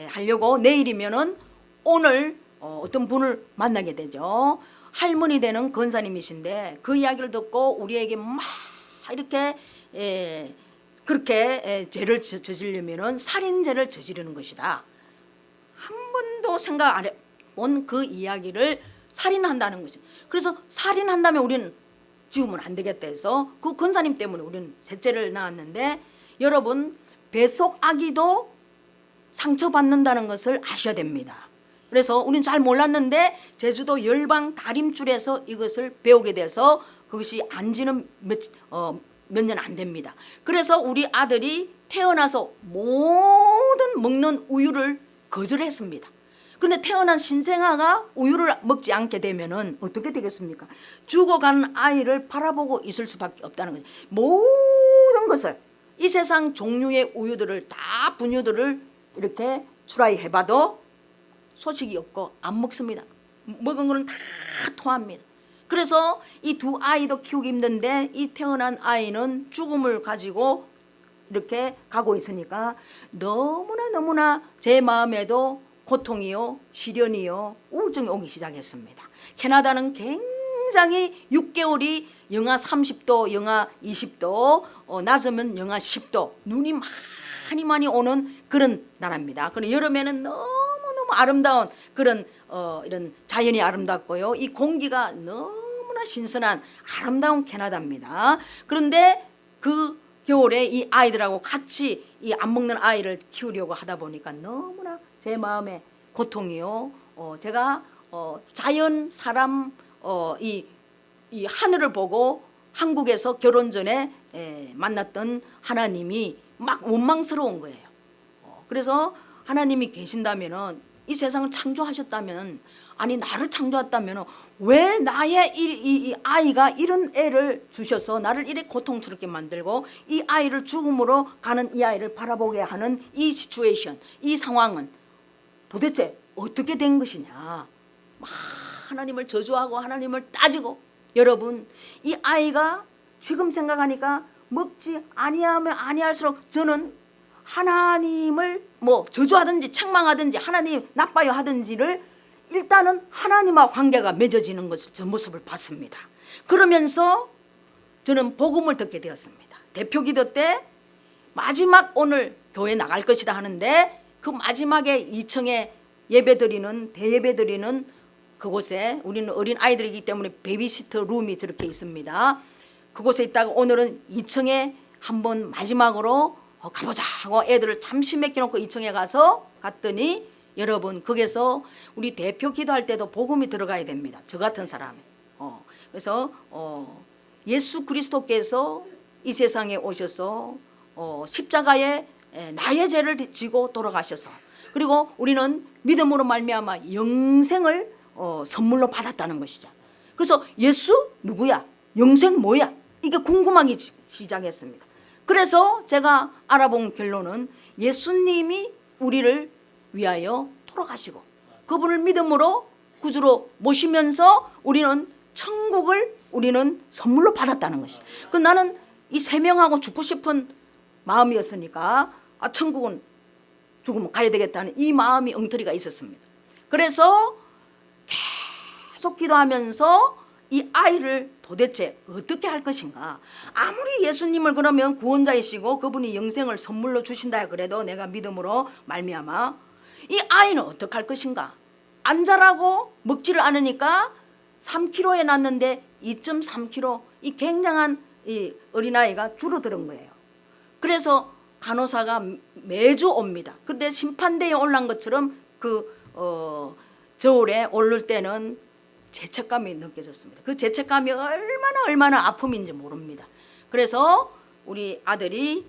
하려고 내일이면은 오늘 어떤 분을 만나게 되죠. 할머니 되는 권사님이신데 그 이야기를 듣고 우리에게 막 이렇게 그렇게 죄를 저지르면은 살인죄를 저지르는 것이다. 한 번도 생각 안 해본 그 이야기를 살인한다는 거죠. 그래서 살인한다면 우리는 지우면 안 되겠다 해서 그 권사님 때문에 우리는 셋째를 낳았는데, 여러분 뱃속 아기도 상처받는다는 것을 아셔야 됩니다. 그래서 우리는 잘 몰랐는데 제주도 열방 다림줄에서 이것을 배우게 돼서 그것이 안지는 몇 년 안 됩니다. 그래서 우리 아들이 태어나서 모든 먹는 우유를 거절했습니다. 그런데 태어난 신생아가 우유를 먹지 않게 되면은 어떻게 되겠습니까? 죽어가는 아이를 바라보고 있을 수밖에 없다는 거죠. 모든 것을, 이 세상 종류의 우유들을 다 분유들을 이렇게 트라이 해봐도 소식이 없고 안 먹습니다. 먹은 거는 다 토합니다. 그래서 이 두 아이도 키우기 힘든데 이 태어난 아이는 죽음을 가지고 이렇게 가고 있으니까 너무나 제 마음에도 고통이요, 시련이요, 우울증이 오기 시작했습니다. 캐나다는 굉장히 6개월이 영하 30도, 영하 20도, 낮으면 영하 10도, 눈이 많이 오는 그런 나라입니다. 그리고 여름에는 너무너무 아름다운 그런 이런 자연이 아름답고요, 이 공기가 너무나 신선한 아름다운 캐나다입니다. 그런데 그 겨울에 이 아이들하고 같이 이 안 먹는 아이를 키우려고 하다 보니까 너무나 제 마음에 고통이요. 제가 자연, 사람, 이 하늘을 보고 한국에서 결혼 전에 만났던 하나님이 막 원망스러운 거예요. 그래서 하나님이 계신다면은, 이 세상을 창조하셨다면, 아니 나를 창조했다면 왜 나의 이 아이가 이런 애를 주셔서 나를 이렇게 고통스럽게 만들고 이 아이를 죽음으로 가는 이 아이를 바라보게 하는 이 시츄에이션, 이 상황은 도대체 어떻게 된 것이냐. 하나님을 저주하고 하나님을 따지고, 여러분 이 아이가 지금 생각하니까 먹지 아니하면 아니할수록 저는 하나님을 뭐 저주하든지 책망하든지 하나님 나빠요 하든지를 일단은 하나님과 관계가 맺어지는 것을, 저 모습을 봤습니다. 그러면서 저는 복음을 듣게 되었습니다. 대표 기도 때 마지막 오늘 교회 나갈 것이다 하는데 그 마지막에 2층에 예배드리는 대예배드리는 그곳에, 우리는 어린 아이들이기 때문에 베이비시터 룸이 저렇게 있습니다. 그곳에 있다가 오늘은 2층에 한번 마지막으로 가보자 하고 애들을 잠시 맡겨놓고 2층에 갔더니 여러분 거기서 우리 대표 기도할 때도 복음이 들어가야 됩니다. 저 같은 사람이. 그래서 예수 그리스도께서 이 세상에 오셔서 십자가에 나의 죄를 지고 돌아가셔서, 그리고 우리는 믿음으로 말미암아 영생을 선물로 받았다는 것이죠. 그래서 예수 누구야? 영생 뭐야? 이게 궁금하기 시작했습니다. 그래서 제가 알아본 결론은 예수님이 우리를 위하여 돌아가시고 그분을 믿음으로 구주로 모시면서 우리는 천국을 우리는 선물로 받았다는 것이. 그 나는 이 세 명하고 죽고 싶은 마음이었으니까 천국은 죽으면 가야 되겠다는 이 마음이 엉터리가 있었습니다. 그래서 계속 기도하면서 이 아이를 도대체 어떻게 할 것인가. 아무리 예수님을 그러면 구원자이시고 그분이 영생을 선물로 주신다 그래도 내가 믿음으로 말미암아 이 아이는 어떻게 할 것인가. 안 자라고 먹지를 않으니까 3kg에 났는데 2.3kg, 이 굉장한 이 어린아이가 줄어드는 거예요. 그래서 간호사가 매주 옵니다. 그런데 심판대에 올란 것처럼 그 저울에 오를 때는 죄책감이 느껴졌습니다. 그 죄책감이 얼마나 아픔인지 모릅니다. 그래서 우리 아들이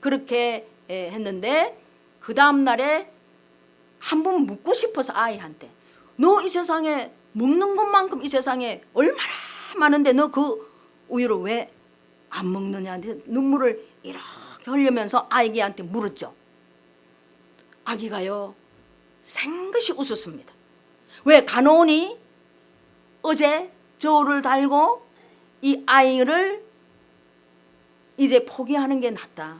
그렇게 했는데 그 다음 날에 한 번 묻고 싶어서 아이한테, 너 이 세상에 먹는 것만큼 이 세상에 얼마나 많은데 너 그 우유를 왜 안 먹느냐, 눈물을 이렇게 흘리면서 아기한테 물었죠. 아기가요 생긋이 웃었습니다. 왜? 간호원이 어제 저울을 달고 이 아이를 이제 포기하는 게 낫다,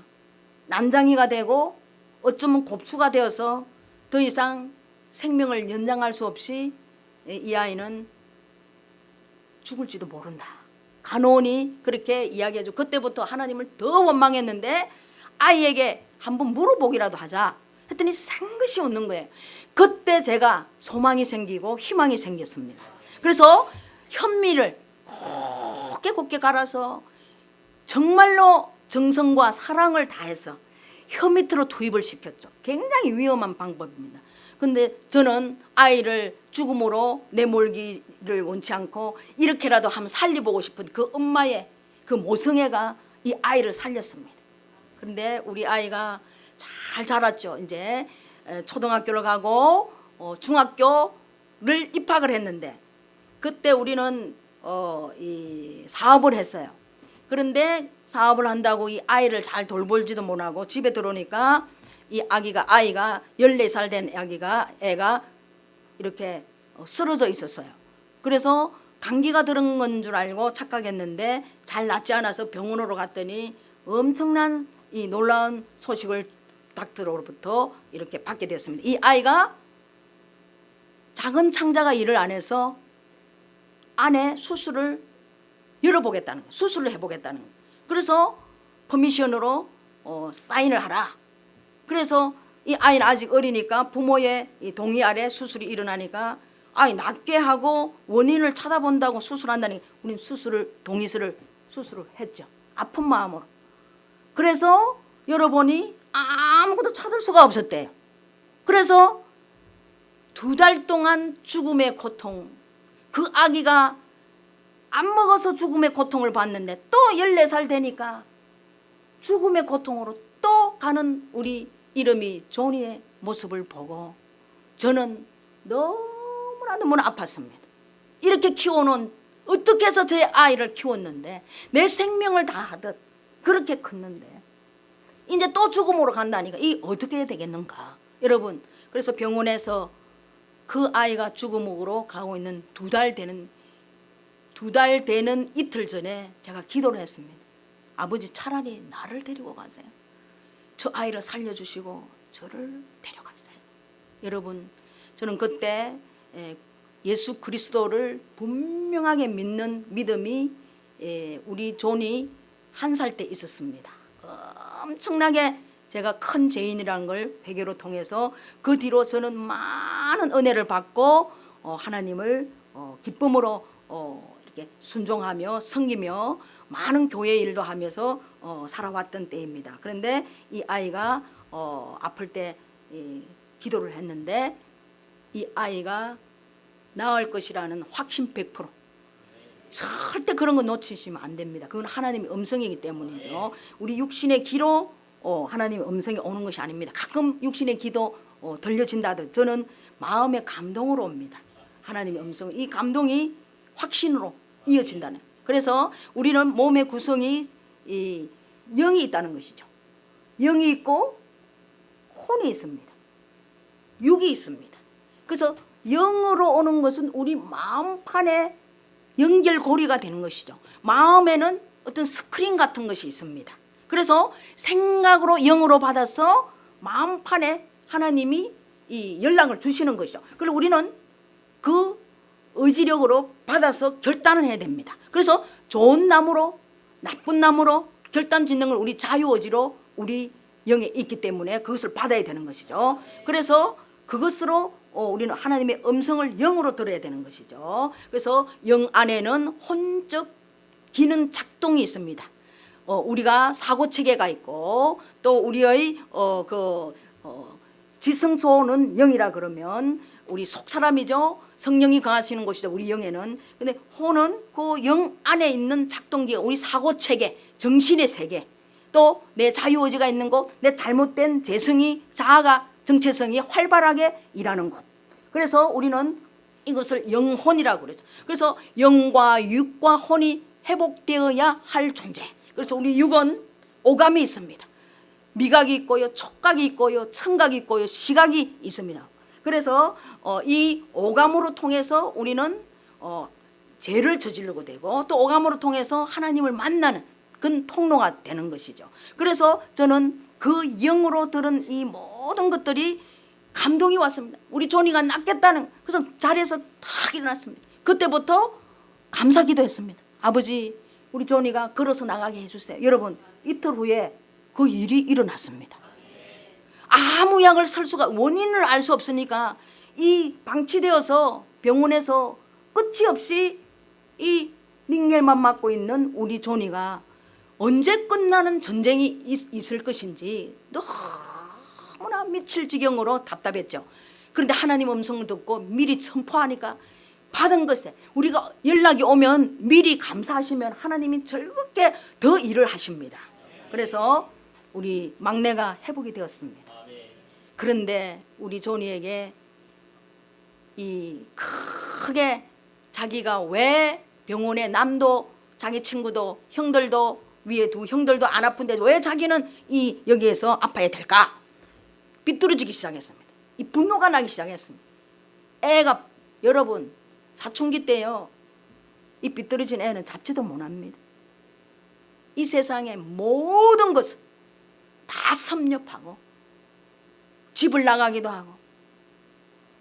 난장이가 되고 어쩌면 곱수가 되어서 더 이상 생명을 연장할 수 없이 이 아이는 죽을지도 모른다. 간호원이 그렇게 이야기해줘. 그때부터 하나님을 더 원망했는데 아이에게 한번 물어보기라도 하자 했더니 생긋이 웃는 거예요. 그때 제가 소망이 생기고 희망이 생겼습니다. 그래서 현미를 곱게 갈아서 정말로 정성과 사랑을 다해서 혀 밑으로 투입을 시켰죠. 굉장히 위험한 방법입니다. 근데 저는 아이를 죽음으로 내몰기를 원치 않고 이렇게라도 한번 살려보고 싶은 그 엄마의 그 모성애가 이 아이를 살렸습니다. 그런데 우리 아이가 잘 자랐죠. 이제 초등학교를 가고 중학교를 입학을 했는데 그때 우리는 이 사업을 했어요. 그런데 사업을 한다고 이 아이를 잘 돌보지도 못하고 집에 들어오니까 이 아이가 14살 된 애가 이렇게 쓰러져 있었어요. 그래서 감기가 들은 건 줄 알고 착각했는데 잘 낫지 않아서 병원으로 갔더니 엄청난 이 놀라운 소식을 닥터로부터 이렇게 받게 됐습니다. 이 아이가 작은 창자가 일을 안 해서 안에 수술을 열어보겠다는 거예요. 수술을 해보겠다는 거예요. 그래서 퍼미션으로 사인을 하라. 그래서 이 아이는 아직 어리니까 부모의 이 동의 아래 수술이 일어나니까 아이 낫게 하고 원인을 찾아본다고 수술한다니 우리는 동의서를 수술을 했죠. 아픈 마음으로. 그래서 열어보니 아무것도 찾을 수가 없었대요. 그래서 2달 동안 죽음의 고통, 그 아기가 안 먹어서 죽음의 고통을 받는데 또 14살 되니까 죽음의 고통으로 또 가는 우리 이름이 조니의 모습을 보고 저는 너무나 아팠습니다. 이렇게 키워놓은, 어떻게 해서 제 아이를 키웠는데 내 생명을 다하듯 그렇게 컸는데 이제 또 죽음으로 간다니까 이 어떻게 해야 되겠는가. 여러분, 그래서 병원에서 그 아이가 죽음으로 가고 있는 2달 되는 이틀 전에 제가 기도를 했습니다. 아버지, 차라리 나를 데리고 가세요. 저 아이를 살려주시고 저를 데려가세요. 여러분, 저는 그때 예수 그리스도를 분명하게 믿는 믿음이 우리 존이 1살 때 있었습니다. 엄청나게 제가 큰 죄인이라는 걸 회개로 통해서 그 뒤로 저는 많은 은혜를 받고 하나님을 기쁨으로 이렇게 순종하며 섬기며 많은 교회 일도 하면서 살아왔던 때입니다. 그런데 이 아이가 아플 때 기도를 했는데 이 아이가 나을 것이라는 확신 100%. 절대 그런 거 놓치시면 안 됩니다. 그건 하나님의 음성이기 때문이죠. 우리 육신의 기로 하나님의 음성이 오는 것이 아닙니다. 가끔 육신의 기도 들려진다 하더라도 저는 마음의 감동으로 옵니다. 하나님의 음성, 이 감동이 확신으로 이어진다는. 그래서 우리는 몸의 구성이 영이 있다는 것이죠. 영이 있고 혼이 있습니다. 육이 있습니다. 그래서 영으로 오는 것은 우리 마음판에 연결고리가 되는 것이죠. 마음에는 어떤 스크린 같은 것이 있습니다. 그래서 생각으로 영으로 받아서 마음판에 하나님이 이 연락을 주시는 것이죠. 그리고 우리는 그 의지력으로 받아서 결단을 해야 됩니다. 그래서 좋은 나무로 나쁜 나무로 결단 짓는 걸 우리 자유의지로 우리 영에 있기 때문에 그것을 받아야 되는 것이죠. 그래서 그것으로 우리는 하나님의 음성을 영으로 들어야 되는 것이죠. 그래서 영 안에는 혼적 기능 작동이 있습니다. 우리가 사고 체계가 있고 또 우리의 지성소는 영이라 그러면 우리 속 사람이죠. 성령이 거하시는 곳이죠. 우리 영에는. 근데 혼은 그 영 안에 있는 작동기가 우리 사고체계, 정신의 세계, 또 내 자유의지가 있는 곳, 내 잘못된 재성이, 자아가, 정체성이 활발하게 일하는 곳. 그래서 우리는 이것을 영혼이라고 그러죠. 그래서 영과 육과 혼이 회복되어야 할 존재. 그래서 우리 육은 오감이 있습니다. 미각이 있고요, 촉각이 있고요, 청각이 있고요, 시각이 있습니다. 그래서 이 오감으로 통해서 우리는 죄를 저지르고 되고, 또 오감으로 통해서 하나님을 만나는 그런 통로가 되는 것이죠. 그래서 저는 그 영으로 들은 이 모든 것들이 감동이 왔습니다. 우리 조니가 낫겠다는, 그래서 자리에서 탁 일어났습니다. 그때부터 감사기도 했습니다. 아버지, 우리 조니가 걸어서 나가게 해주세요. 여러분, 이틀 후에 그 일이 일어났습니다. 아무 약을 쓸 수가, 원인을 알 수 없으니까 이 방치되어서 병원에서 끝이 없이 이 링겔만 맞고 있는 우리 조니가 언제 끝나는 전쟁이 있을 것인지 너무나 미칠 지경으로 답답했죠. 그런데 하나님 음성을 듣고 미리 선포하니까 받은 것에 우리가 연락이 오면 미리 감사하시면 하나님이 즐겁게 더 일을 하십니다. 그래서 우리 막내가 회복이 되었습니다. 그런데 우리 조니에게 이 크게 자기가 왜 병원에, 남도 자기 친구도 형들도 위에 두 형들도 안 아픈데 왜 자기는 이 여기에서 아파야 될까? 비뚤어지기 시작했습니다. 이 분노가 나기 시작했습니다. 애가, 여러분, 사춘기 때요, 이 비뚤어진 애는 잡지도 못합니다. 이 세상의 모든 것을 다 섭렵하고 집을 나가기도 하고.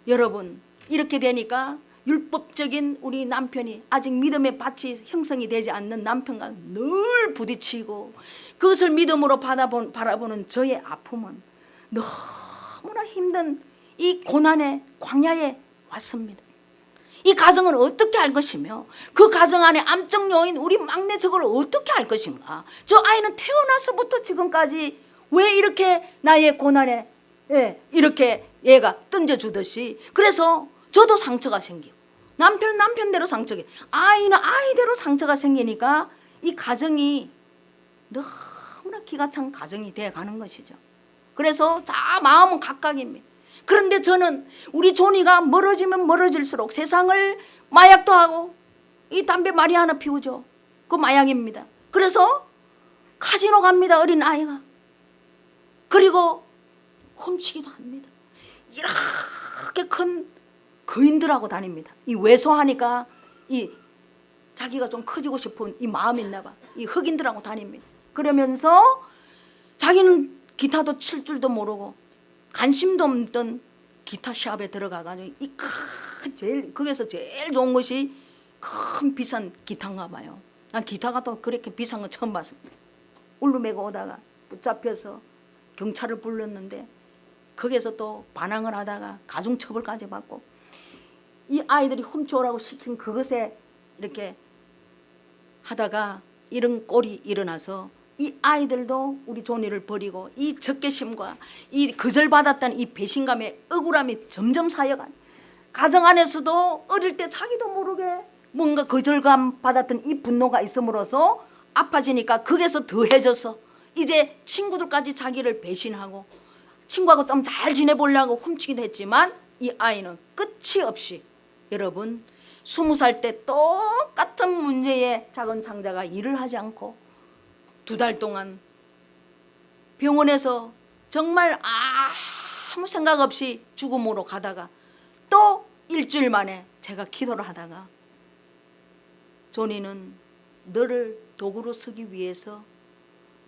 여러분, 이렇게 되니까 율법적인 우리 남편이, 아직 믿음의 밭이 형성이 되지 않는 남편과 늘 부딪히고, 그것을 믿음으로 바라보는 저의 아픔은 너무나 힘든 이 고난의 광야에 왔습니다. 이 가정을 어떻게 할 것이며, 그 가정 안에 암적 요인 우리 막내 저걸 어떻게 할 것인가. 저 아이는 태어나서부터 지금까지 왜 이렇게 나의 고난에 이렇게 얘가 던져주듯이, 그래서 저도 상처가 생기고, 남편대로 상처가, 아이는 아이대로 상처가 생기니까 이 가정이 너무나 기가 찬 가정이 돼가는 것이죠. 그래서 마음은 각각입니다. 그런데 저는 우리 조니가 멀어지면 멀어질수록 세상을, 마약도 하고, 이 담배 마리아나 피우죠. 그 마약입니다. 그래서 카지노 갑니다, 어린 아이가. 그리고 훔치기도 합니다. 이렇게 큰 거인들하고 다닙니다. 이 왜소하니까 이 자기가 좀 커지고 싶은 이 마음이 있나 봐. 이 흑인들하고 다닙니다. 그러면서 자기는 기타도 칠 줄도 모르고 관심도 없던 기타 샵에 들어가가지고 거기서 제일 좋은 것이 큰 비싼 기타인가 봐요. 난 기타가 또 그렇게 비싼 거 처음 봤습니다. 울루매고 오다가 붙잡혀서 경찰을 불렀는데, 거기서 또 반항을 하다가 가중처벌까지 받고, 이 아이들이 훔쳐오라고 시킨 그것에 이렇게 하다가 이런 꼴이 일어나서 이 아이들도 우리 조니를 버리고, 이 적개심과 이 거절받았다는 이 배신감의 억울함이 점점 쌓여간, 가정 안에서도 어릴 때 자기도 모르게 뭔가 거절감 받았던 이 분노가 있음으로써 아파지니까 거기서 더해져서 이제 친구들까지 자기를 배신하고, 친구하고 좀 잘 지내보려고 훔치기도 했지만, 이 아이는 끝이 없이, 여러분, 20살 때 똑같은 문제의 작은 창자가 일을 하지 않고 2달 동안 병원에서 정말 아무 생각 없이 죽음으로 가다가, 또 일주일 만에 제가 기도를 하다가, 조니는 너를 도구로 쓰기 위해서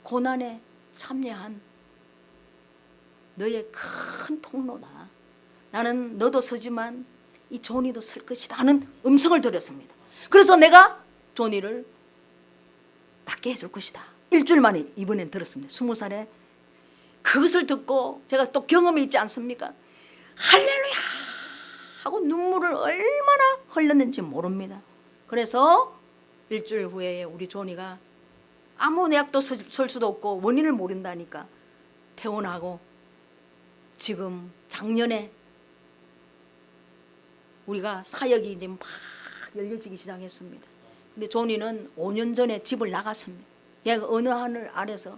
고난에 참여한 너의 큰 통로다. 나는 너도 쓰지만 이 조니도 쓸 것이다 하는 음성을 드렸습니다. 그래서 내가 조니를 낫게 해줄 것이다. 일주일 만에 이번엔 들었습니다. 20살에. 그것을 듣고 제가 또 경험이 있지 않습니까? 할렐루야 하고 눈물을 얼마나 흘렸는지 모릅니다. 그래서 일주일 후에 우리 조니가 아무 약도 쓸 수도 없고 원인을 모른다니까 퇴원하고, 지금 작년에 우리가 사역이 이제 막 열려지기 시작했습니다. 근데 조니는 5년 전에 집을 나갔습니다. 얘가 어느 하늘 아래서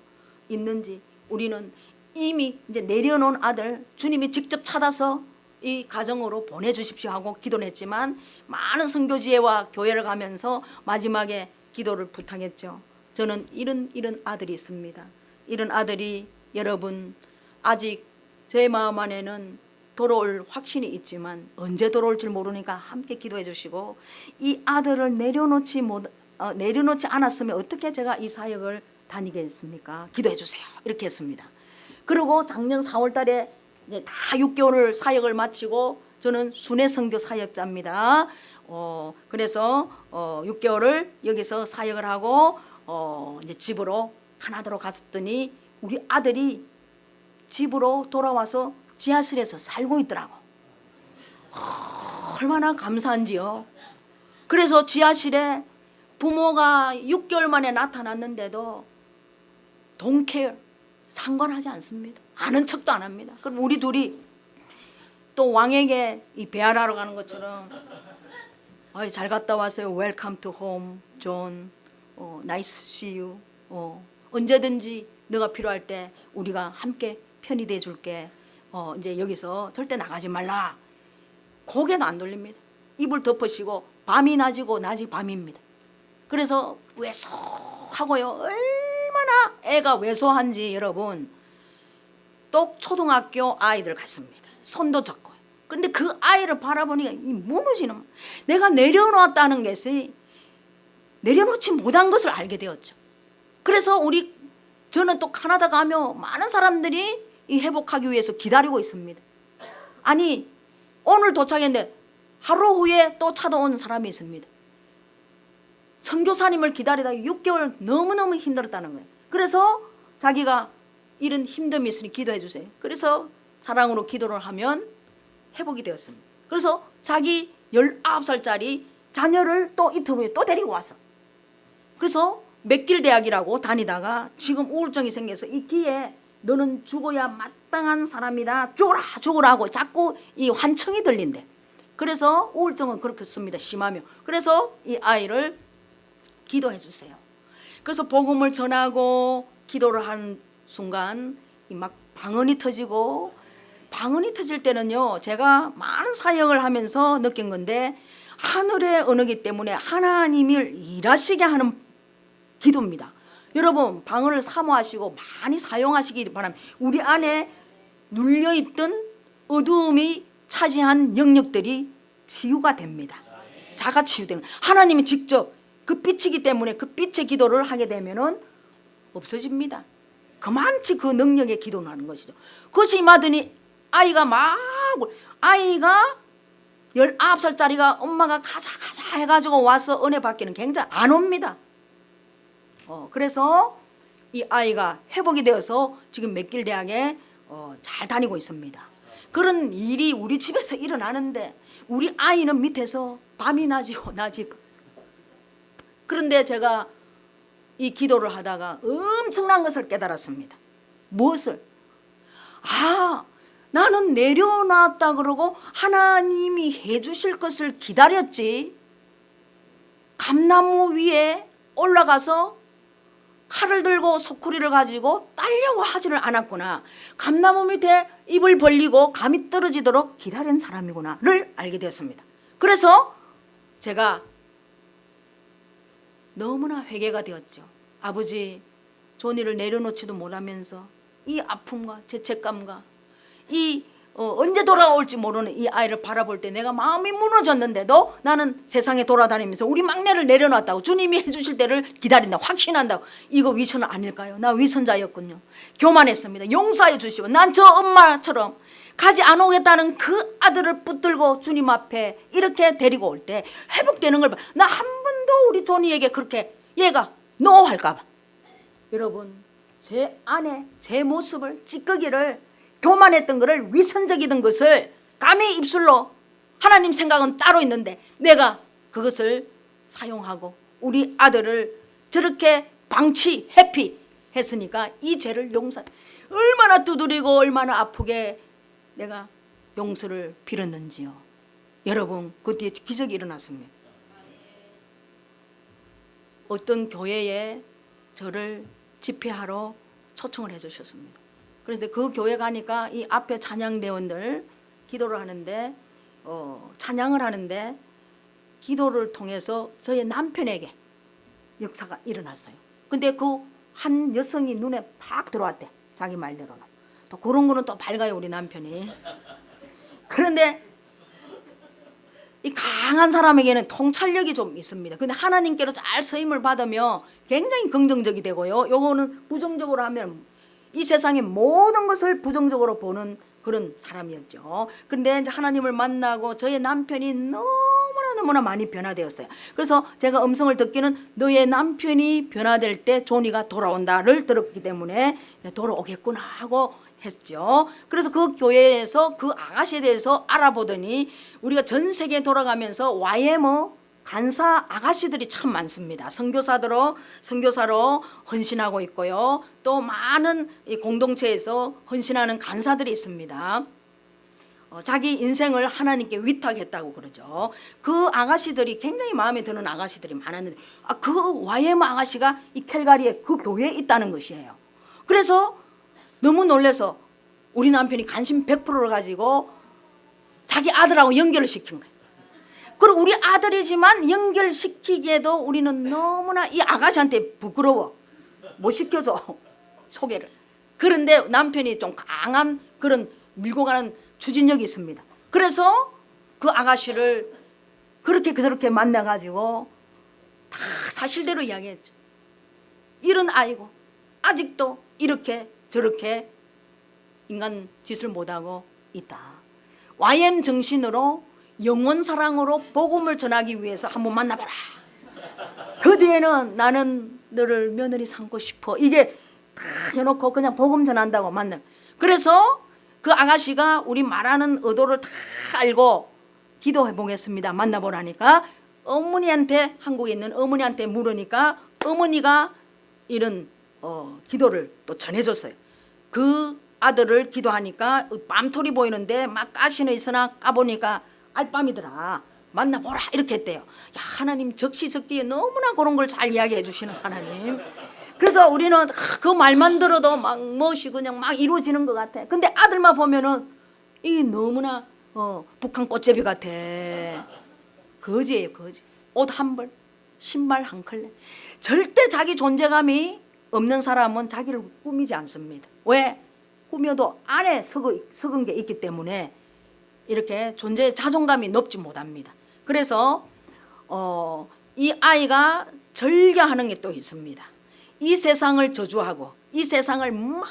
있는지 우리는 이미 이제 내려놓은 아들 주님이 직접 찾아서 이 가정으로 보내주십시오 하고 기도를 했지만 많은 선교지회와 교회를 가면서 마지막에 기도를 부탁했죠. 저는 이런 아들이 있습니다. 이런 아들이 여러분 아직 제 마음 안에는 돌아올 확신이 있지만 언제 돌아올지 모르니까 함께 기도해 주시고 이 아들을 내려놓지 않았으면 어떻게 제가 이 사역을 다니겠습니까? 기도해 주세요. 이렇게 했습니다. 그리고 작년 4월 달에 이제 다 6개월을 사역을 마치고 저는 순회 선교 사역자입니다. 그래서 6개월을 여기서 사역을 하고 이제 집으로 가나다로 갔더니 우리 아들이 집으로 돌아와서 지하실에서 살고 있더라고. 얼마나 감사한지요. 그래서 지하실에 부모가 6개월 만에 나타났는데도 don't care, 상관하지 않습니다. 아는 척도 안 합니다. 그럼 우리 둘이 또 왕에게 이 배알하러 가는 것처럼 잘 갔다 왔어요. Welcome to home, John. Nice to see you. 언제든지 너가 필요할 때 우리가 함께 편히 돼 줄게. 이제 여기서 절대 나가지 말라. 고개도 안 돌립니다. 이불 덮으시고 밤이 낮이고 낮이 밤입니다. 그래서 왜소하고요. 얼마나 애가 왜소한지 여러분 똑 초등학교 아이들 같습니다. 손도 잡고. 근데 그 아이를 바라보니까 이 무너지는 내가 내려놓았다는 것이 내려놓지 못한 것을 알게 되었죠. 그래서 저는 또 캐나다 가면 많은 사람들이 이 회복하기 위해서 기다리고 있습니다. 아니 오늘 도착했는데 하루 후에 또 찾아오는 사람이 있습니다. 선교사님을 기다리다가 6개월 너무너무 힘들었다는 거예요. 그래서 자기가 이런 힘듦이 있으니 기도해 주세요. 그래서 사랑으로 기도를 하면 회복이 되었습니다. 그래서 자기 19살짜리 자녀를 또 이틀 후에 또 데리고 왔어. 그래서 맥길 대학이라고 다니다가 지금 우울증이 생겨서 이 기에 너는 죽어야 마땅한 사람이다. 죽어라 하고 자꾸 이 환청이 들린대. 그래서 우울증은 그렇겠습니다. 심하며. 그래서 이 아이를 기도해 주세요. 그래서 복음을 전하고 기도를 한 순간 막 방언이 터지고 방언이 터질 때는요 제가 많은 사역을 하면서 느낀 건데 하늘의 언어이기 때문에 하나님을 일하시게 하는 기도입니다. 여러분 방언을 사모하시고 많이 사용하시기 바랍니다. 우리 안에 눌려있던 어두움이 차지한 영역들이 치유가 됩니다. 자가 치유되는 하나님이 직접 그 빛이기 때문에 그 빛의 기도를 하게 되면은 없어집니다. 그만치 그 능력의 기도를 하는 것이죠. 그것이 임하더니 아이가 19살짜리가 엄마가 가자 해가지고 와서 은혜 받기는 굉장히 안 옵니다. 그래서 이 아이가 회복이 되어서 지금 맥길 대학에 잘 다니고 있습니다. 그런 일이 우리 집에서 일어나는데 우리 아이는 밑에서 밤이 낮이고 낮이. 그런데 제가 이 기도를 하다가 엄청난 것을 깨달았습니다. 무엇을? 나는 내려놨다 그러고 하나님이 해주실 것을 기다렸지. 감나무 위에 올라가서 칼을 들고 소쿠리를 가지고 따려고 하지를 않았구나. 감나무 밑에 입을 벌리고 감이 떨어지도록 기다린 사람이구나를 알게 되었습니다. 그래서 제가 너무나 회개가 되었죠. 아버지, 조니를 내려놓지도 못하면서 이 아픔과 죄책감과 이 언제 돌아올지 모르는 이 아이를 바라볼 때 내가 마음이 무너졌는데도 나는 세상에 돌아다니면서 우리 막내를 내려놨다고 주님이 해주실 때를 기다린다고 확신한다고. 이거 위선 아닐까요? 나 위선자였군요. 교만했습니다. 용서해 주시고 난 저 엄마처럼 가지 안 오겠다는 그 아들을 붙들고 주님 앞에 이렇게 데리고 올 때 회복되는 걸 봐. 나 한 번도 우리 조니에게 그렇게 얘가 노할까 봐. 여러분 제 안에 제 모습을 찌꺼기를 교만했던 것을 위선적이던 것을 감히 입술로 하나님 생각은 따로 있는데 내가 그것을 사용하고 우리 아들을 저렇게 방치 회피했으니까 이 죄를 용서. 얼마나 두드리고 얼마나 아프게 내가 용서를 빌었는지요. 여러분 그 뒤에 기적이 일어났습니다. 어떤 교회에 저를 집회하러 초청을 해주셨습니다. 그런데 그 교회 가니까 이 앞에 찬양대원들 기도를 하는데 찬양을 하는데 기도를 통해서 저의 남편에게 역사가 일어났어요. 근데 그 한 여성이 눈에 팍 들어왔대. 자기 말대로는. 또 그런 거는 또 밝아요, 우리 남편이. 그런데 이 강한 사람에게는 통찰력이 좀 있습니다. 근데 하나님께로 잘 쓰임을 받으면 굉장히 긍정적이 되고요. 요거는 부정적으로 하면 이 세상의 모든 것을 부정적으로 보는 그런 사람이었죠. 그런데 이제 하나님을 만나고 저의 남편이 너무나 많이 변화되었어요. 그래서 제가 음성을 듣기는 너의 남편이 변화될 때 조니가 돌아온다를 들었기 때문에 돌아오겠구나 하고 했죠. 그래서 그 교회에서 그 아가씨에 대해서 알아보더니 우리가 전 세계에 돌아가면서 YMO 간사 아가씨들이 참 많습니다. 선교사로 헌신하고 있고요. 또 많은 이 공동체에서 헌신하는 간사들이 있습니다. 자기 인생을 하나님께 위탁했다고 그러죠. 그 아가씨들이 굉장히 마음에 드는 아가씨들이 많았는데 그 YM 아가씨가 이 캘가리에 그 교회에 있다는 것이에요. 그래서 너무 놀라서 우리 남편이 관심 100%를 가지고 자기 아들하고 연결을 시킨 거예요. 그리고 우리 아들이지만 연결시키기에도 우리는 너무나 이 아가씨한테 부끄러워. 못 시켜줘. 소개를. 그런데 남편이 좀 강한 그런 밀고 가는 추진력이 있습니다. 그래서 그 아가씨를 그렇게 저렇게 만나가지고 다 사실대로 이야기했죠. 이런 아이고 아직도 이렇게 저렇게 인간 짓을 못하고 있다. YM 정신으로 영원 사랑으로 복음을 전하기 위해서 한번 만나봐라. 그 뒤에는 나는 너를 며느리 삼고 싶어. 이게 다 해놓고 그냥 복음 전한다고 만나. 그래서 그 아가씨가 우리 말하는 의도를 다 알고 기도해 보겠습니다. 만나보라니까 어머니한테 한국에 있는 어머니한테 물으니까 어머니가 이런 기도를 또 전해줬어요. 그 아들을 기도하니까 밤톨이 보이는데 막 가시는 있으나 까보니까 알밤이더라. 만나보라 이렇게 했대요. 야, 하나님 적시적기에 너무나 그런 걸 잘 이야기해 주시는 하나님. 그래서 우리는 그 말만 들어도 막 멋이 그냥 막 이루어지는 것 같아. 근데 아들만 보면은 이게 너무나 북한 꽃제비 같아. 거지예요, 거지. 옷 한 벌, 신발 한 컬레. 절대 자기 존재감이 없는 사람은 자기를 꾸미지 않습니다. 왜? 꾸며도 안에 썩은 게 있기 때문에 이렇게 존재의 자존감이 높지 못합니다. 그래서 이 아이가 절개하는 게 또 있습니다. 이 세상을 저주하고 이 세상을 막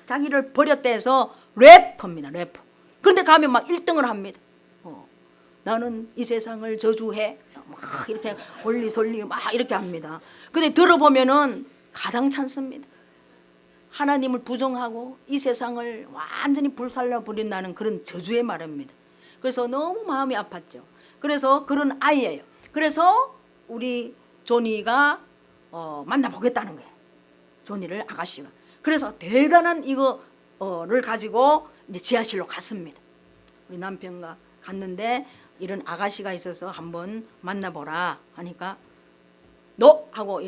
자기를 버렸다 해서 래퍼입니다. 래퍼. 그런데 가면 막 1등을 합니다. 나는 이 세상을 저주해. 막 이렇게 올리솔리 막 이렇게 합니다. 근데 들어보면은 가당찮습니다. 하나님을 부정하고 이 세상을 완전히 불살라 버린다는 그런 저주의 말입니다. 그래서 너무 마음이 아팠죠. 그래서 그런 아이예요. 그래서 우리 조니가 만나보겠다는 거예요. 조니를 아가씨가. 그래서 대단한 이거를 가지고 이제 지하실로 갔습니다. 우리 남편과 갔는데 이런 아가씨가 있어서 한번 만나보라 하니까 너 하고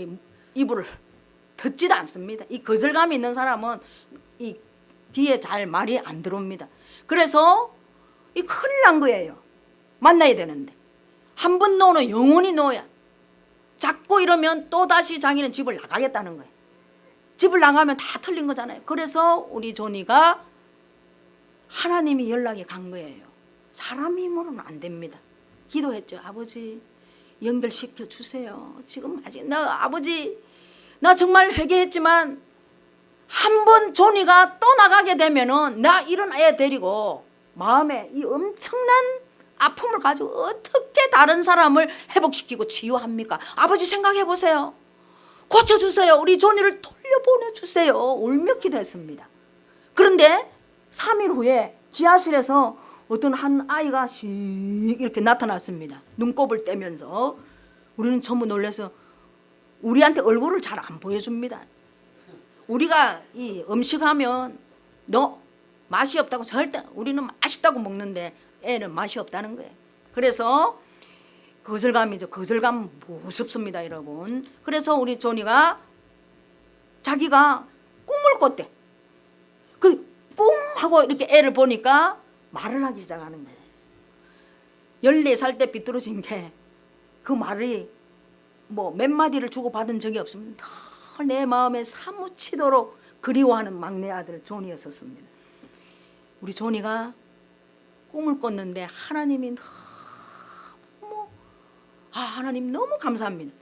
이불을 듣지도 않습니다. 이 거절감이 있는 사람은 이 귀에 잘 말이 안 들어옵니다. 그래서 이 큰일 난 거예요. 만나야 되는데 한 번 놓으면 영원히 놓아야. 자꾸 이러면 또다시 자기는 집을 나가겠다는 거예요. 집을 나가면 다 틀린 거잖아요. 그래서 우리 조니가 하나님이 연락이 간 거예요. 사람 힘으로는 안 됩니다. 기도했죠. 아버지 연결시켜 주세요. 지금 아직 아버지 나 정말 회개했지만 한 번 조니가 또 나가게 되면은 나 이런 애 데리고 마음에 이 엄청난 아픔을 가지고 어떻게 다른 사람을 회복시키고 치유합니까? 아버지 생각해 보세요. 고쳐주세요. 우리 조니를 돌려보내주세요. 울며 기도했습니다. 그런데 3일 후에 지하실에서 어떤 한 아이가 씩 이렇게 나타났습니다. 눈곱을 떼면서. 우리는 전부 놀라서 우리한테 얼굴을 잘 안 보여줍니다. 우리가 이 음식하면 너 맛이 없다고 절대 우리는 맛있다고 먹는데 애는 맛이 없다는 거예요. 그래서 거절감이죠. 거절감 무섭습니다, 여러분. 그래서 우리 조니가 자기가 꿈을 꿨대. 그 꿈 하고 이렇게 애를 보니까 말을 하기 시작하는 거예요. 14살 때 비뚤어진 게 그 말이 뭐 몇 마디를 주고받은 적이 없습니다. 내 마음에 사무치도록 그리워하는 막내 아들 조니였었습니다. 우리 조니가 꿈을 꿨는데 하나님이 너무 하나님 너무 감사합니다.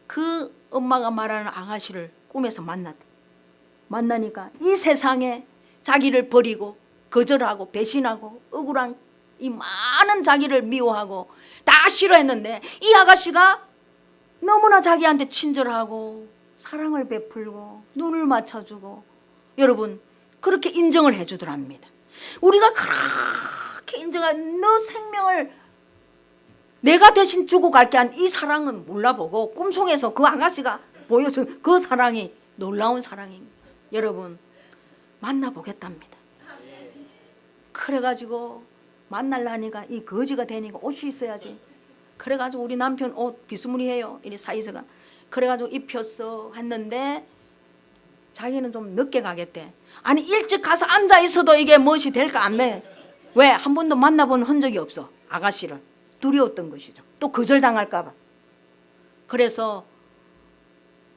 그 엄마가 말하는 아가씨를 꿈에서 만났대. 만나니까 이 세상에 자기를 버리고 거절하고 배신하고 억울한 이 많은 자기를 미워하고 다 싫어했는데 이 아가씨가 너무나 자기한테 친절하고 사랑을 베풀고 눈을 맞춰주고 여러분 그렇게 인정을 해주더랍니다. 우리가 그렇게 인정한 너 생명을 내가 대신 주고 갈게 한 이 사랑은 몰라보고 꿈속에서 그 아가씨가 보여준 그 사랑이 놀라운 사랑입니다. 여러분 만나보겠답니다. 그래가지고 만날라니까 이 거지가 되니까 옷이 있어야지. 그래가지고 우리 남편 옷 비스무리해요. 이리 사이즈가. 그래가지고 입혔어 했는데 자기는 좀 늦게 가겠대. 아니 일찍 가서 앉아 있어도 이게 무엇이 될까 안 돼. 왜? 한 번도 만나본 흔적이 없어. 아가씨를. 두려웠던 것이죠. 또 거절당할까 봐. 그래서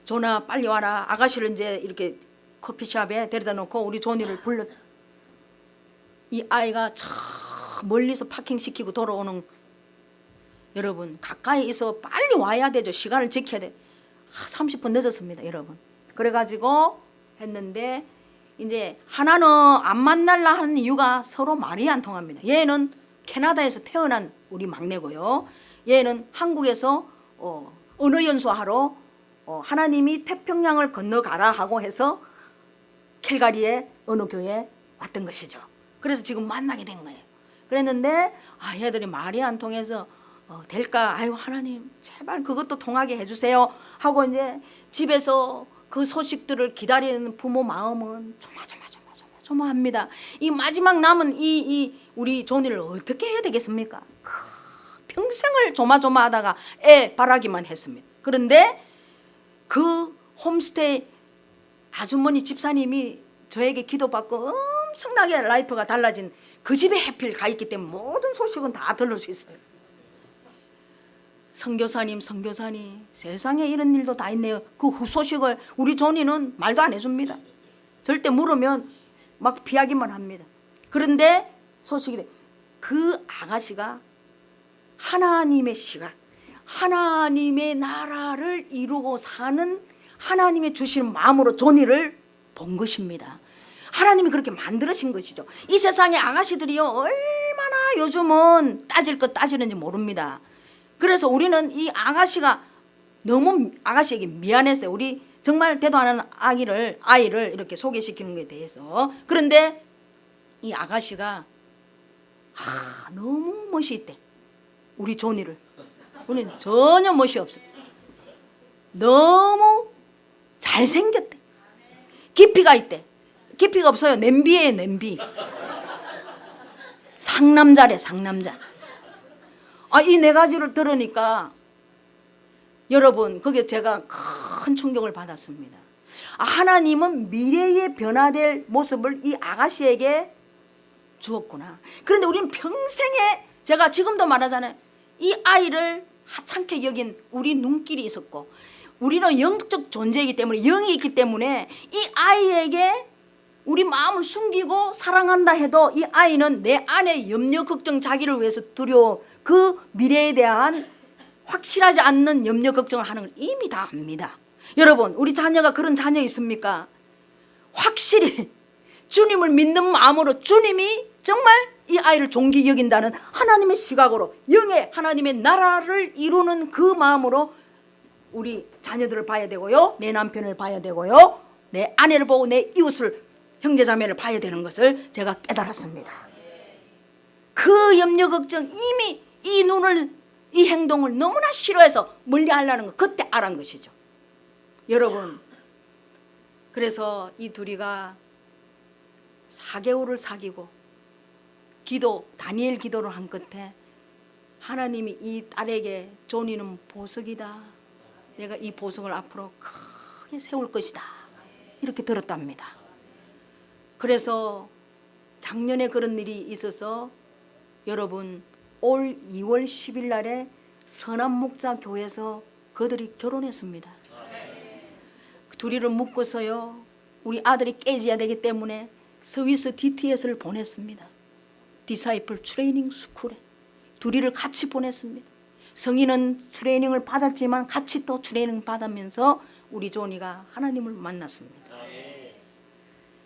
조나 빨리 와라. 아가씨를 이제 이렇게 커피숍에 데려다 놓고 우리 조니를 불러. 이 아이가 저 멀리서 파킹시키고 돌아오는 여러분 가까이 있어 빨리 와야 되죠. 시간을 지켜야 돼. 30분 늦었습니다, 여러분. 그래가지고 했는데 이제 하나는 안 만날라 하는 이유가 서로 말이 안 통합니다. 얘는 캐나다에서 태어난 우리 막내고요. 얘는 한국에서 언어 연수하러 하나님이 태평양을 건너가라 하고 해서 캘가리의 어느 교회에 왔던 것이죠. 그래서 지금 만나게 된 거예요. 그랬는데 얘들이 말이 안 통해서 될까? 아유 하나님 제발 그것도 통하게 해주세요 하고 이제 집에서 그 소식들을 기다리는 부모 마음은 조마조마합니다. 이 마지막 남은 이 우리 조니를 어떻게 해야 되겠습니까? 평생을 조마조마하다가 애 바라기만 했습니다. 그런데 그 홈스테이 아주머니 집사님이 저에게 기도받고 엄청나게 라이프가 달라진 그 집에 해필 가 있기 때문에 모든 소식은 다 들을 수 있어요. 선교사님 세상에 이런 일도 다 있네요. 그 후소식을 우리 조니는 말도 안 해줍니다. 절대 물으면 막 피하기만 합니다. 그런데 소식이 돼. 그 아가씨가 하나님의 시각, 하나님의 나라를 이루고 사는 하나님의 주신 마음으로 조니를 본 것입니다. 하나님이 그렇게 만들으신 것이죠. 이 세상의 아가씨들이요 얼마나 요즘은 따질 것 따지는지 모릅니다. 그래서 우리는 이 아가씨가 너무 아가씨에게 미안했어요. 우리 정말 대도 안 하는 아이를 이렇게 소개시키는 것에 대해서. 그런데 이 아가씨가 너무 멋이 있대. 우리 조니를. 우리는 전혀 멋이 없어요. 너무 잘생겼대. 깊이가 있대. 깊이가 없어요. 냄비예요, 냄비. 상남자래, 상남자. 이 네 가지를 들으니까 여러분 거기에 제가 큰 충격을 받았습니다. 하나님은 미래에 변화될 모습을 이 아가씨에게 주었구나. 그런데 우리는 평생에 제가 지금도 말하잖아요. 이 아이를 하찮게 여긴 우리 눈길이 있었고 우리는 영적 존재이기 때문에 영이 있기 때문에 이 아이에게 우리 마음을 숨기고 사랑한다 해도 이 아이는 내 안에 염려 걱정 자기를 위해서 두려워 그 미래에 대한 확실하지 않는 염려 걱정을 하는 걸 이미 다 압니다. 여러분 우리 자녀가 그런 자녀 있습니까? 확실히 주님을 믿는 마음으로 주님이 정말 이 아이를 존귀 여긴다는 하나님의 시각으로 영의 하나님의 나라를 이루는 그 마음으로 우리 자녀들을 봐야 되고요. 내 남편을 봐야 되고요. 내 아내를 보고 내 이웃을 형제자매를 봐야 되는 것을 제가 깨달았습니다. 그 염려 걱정 이미 이 행동을 너무나 싫어해서 멀리 하려는 거 그때 알은 것이죠. 여러분 그래서 이 둘이가 4개월을 사귀고 다니엘 기도를 한 끝에 하나님이 이 딸에게 조니는 보석이다. 내가 이 보석을 앞으로 크게 세울 것이다. 이렇게 들었답니다. 그래서 작년에 그런 일이 있어서 여러분 올 2월 10일 날에 선암목자 교회에서 그들이 결혼했습니다. 둘이를 묶어서요. 우리 아들이 깨져야 되기 때문에 스위스 DTS를 보냈습니다. 디사이플 트레이닝 스쿨에 둘이를 같이 보냈습니다. 성인은 트레이닝을 받았지만 같이 또 트레이닝 받으면서 우리 조니가 하나님을 만났습니다.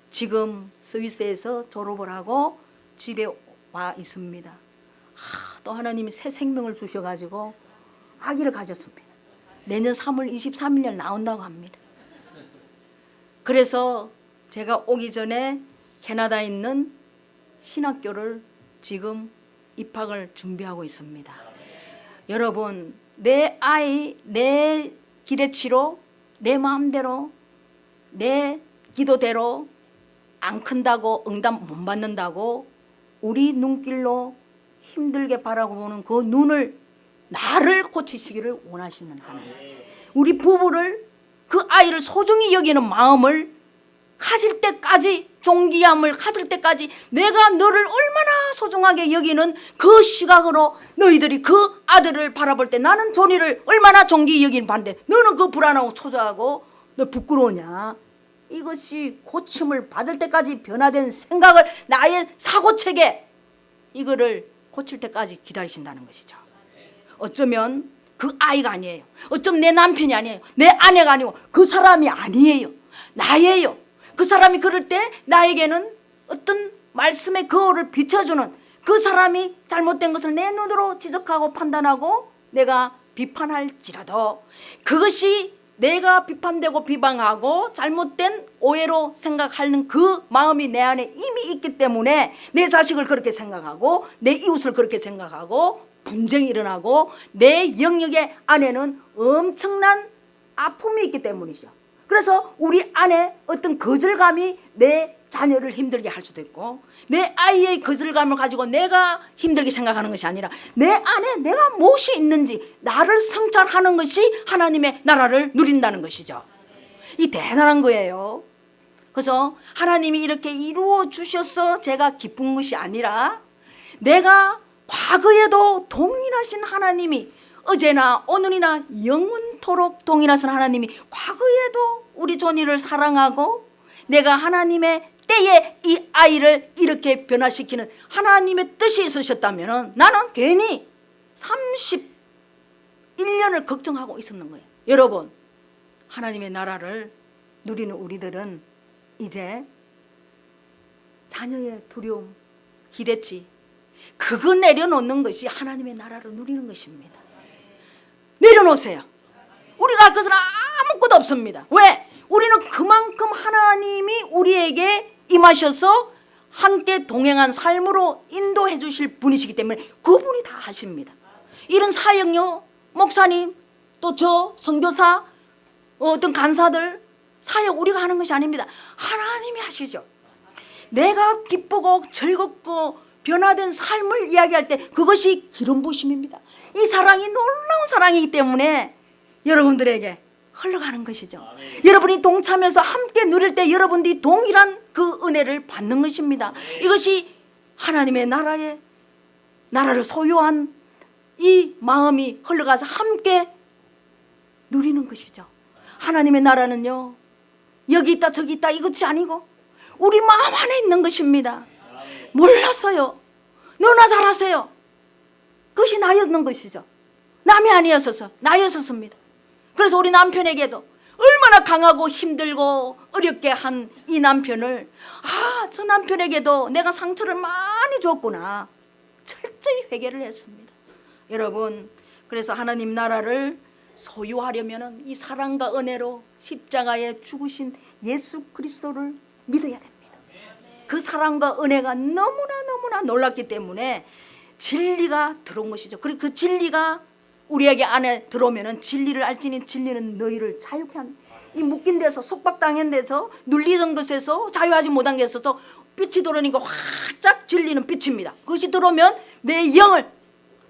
지금 스위스에서 졸업을 하고 집에 와 있습니다. 또 하나님이 새 생명을 주셔가지고 아기를 가졌습니다. 내년 3월 23일 날 나온다고 합니다. 그래서 제가 오기 전에 캐나다에 있는 신학교를 지금 입학을 준비하고 있습니다. 여러분, 내 아이 내 기대치로 내 마음대로 내 기도대로 안 큰다고 응답 못 받는다고 우리 눈길로 힘들게 바라보는 그 눈을 나를 고치시기를 원하시는 하나님. 우리 부부를 그 아이를 소중히 여기는 마음을 가질 때까지 존귀함을 가질 때까지 내가 너를 얼마나 소중하게 여기는 그 시각으로 너희들이 그 아들을 바라볼 때 나는 조니를 얼마나 존귀히 여기는 반대 너는 그 불안하고 초조하고 너 부끄러우냐. 이것이 고침을 받을 때까지 변화된 생각을 나의 사고체계 이거를 고칠 때까지 기다리신다는 것이죠. 어쩌면 그 아이가 아니에요. 어쩌면 내 남편이 아니에요. 내 아내가 아니고 그 사람이 아니에요. 나예요. 그 사람이 그럴 때 나에게는 어떤 말씀의 거울을 비춰주는 그 사람이 잘못된 것을 내 눈으로 지적하고 판단하고 내가 비판할지라도 그것이 내가 비판되고 비방하고 잘못된 오해로 생각하는 그 마음이 내 안에 이미 있기 때문에 내 자식을 그렇게 생각하고 내 이웃을 그렇게 생각하고 분쟁이 일어나고 내 영역의 안에는 엄청난 아픔이 있기 때문이죠. 그래서 우리 안에 어떤 거절감이 내 자녀를 힘들게 할 수도 있고 내 아이의 거절감을 가지고 내가 힘들게 생각하는 것이 아니라 내 안에 내가 무엇이 있는지 나를 성찰하는 것이 하나님의 나라를 누린다는 것이죠. 이 대단한 거예요. 그래서 하나님이 이렇게 이루어 주셔서 제가 기쁜 것이 아니라 내가 과거에도 동일하신 하나님이 어제나 오늘이나 영원토록 동일하신 하나님이 과거에도 우리 조니를 사랑하고 내가 하나님의 때에 이 아이를 이렇게 변화시키는 하나님의 뜻이 있으셨다면 나는 괜히 31년을 걱정하고 있었는 거예요. 여러분, 하나님의 나라를 누리는 우리들은 이제 자녀의 두려움, 기대치 그거 내려놓는 것이 하나님의 나라를 누리는 것입니다. 내려놓으세요. 우리가 할 것은 아무것도 없습니다. 왜? 우리는 그만큼 하나님이 우리에게 임하셔서 함께 동행한 삶으로 인도해 주실 분이시기 때문에 그분이 다 하십니다. 이런 사역요, 목사님, 또 저 선교사, 어떤 간사들 사역 우리가 하는 것이 아닙니다. 하나님이 하시죠. 내가 기쁘고 즐겁고 변화된 삶을 이야기할 때 그것이 기름 부심입니다. 이 사랑이 놀라운 사랑이기 때문에 여러분들에게 흘러가는 것이죠. 여러분이 동참해서 함께 누릴 때 여러분들이 동일한 그 은혜를 받는 것입니다. 이것이 하나님의 나라를 소유한 이 마음이 흘러가서 함께 누리는 것이죠. 하나님의 나라는요, 여기 있다 저기 있다 이것이 아니고 우리 마음 안에 있는 것입니다. 몰랐어요. 너나 잘하세요. 그것이 나였는 것이죠. 남이 아니었어서 나였었습니다. 그래서 우리 남편에게도 얼마나 강하고 힘들고 어렵게 한 이 남편을 저 남편에게도 내가 상처를 많이 줬구나 철저히 회개를 했습니다. 여러분, 그래서 하나님 나라를 소유하려면 이 사랑과 은혜로 십자가에 죽으신 예수 그리스도를 믿어야 됩니다. 그 사랑과 은혜가 너무나 놀랍기 때문에 진리가 들어온 것이죠. 그리고 그 진리가 우리에게 안에 들어오면 진리를 알지니 진리는 너희를 자유케 합니다. 이 묶인 데서 속박당한 데서 눌리던 것에서 자유하지 못한 것에서 빛이 들어오니까 활짝 질리는 빛입니다. 그것이 들어오면 내 영을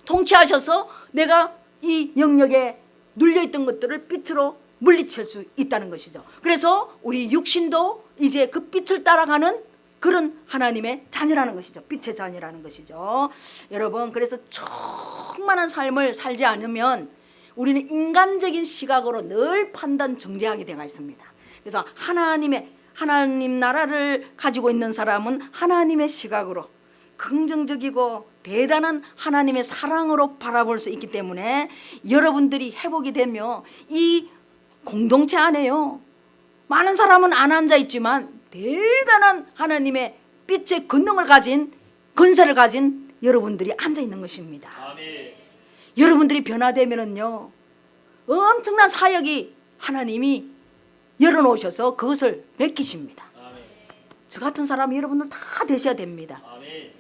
통치하셔서 내가 이 영역에 눌려있던 것들을 빛으로 물리칠 수 있다는 것이죠. 그래서 우리 육신도 이제 그 빛을 따라가는 그런 하나님의 자녀라는 것이죠. 빛의 자녀라는 것이죠. 여러분, 그래서 충만한 삶을 살지 않으면 우리는 인간적인 시각으로 늘 판단 정죄하게 되어 있습니다. 그래서 하나님 나라를 가지고 있는 사람은 하나님의 시각으로 긍정적이고 대단한 하나님의 사랑으로 바라볼 수 있기 때문에 여러분들이 회복이 되며 이 공동체 안에요, 많은 사람은 안 앉아 있지만 대단한 하나님의 빛의 권능을 가진, 권세를 가진 여러분들이 앉아 있는 것입니다. 아멘. 여러분들이 변화되면은요, 엄청난 사역이 하나님이 열어놓으셔서 그것을 맡기십니다. 아멘. 저 같은 사람이 여러분들 다 되셔야 됩니다. 아멘.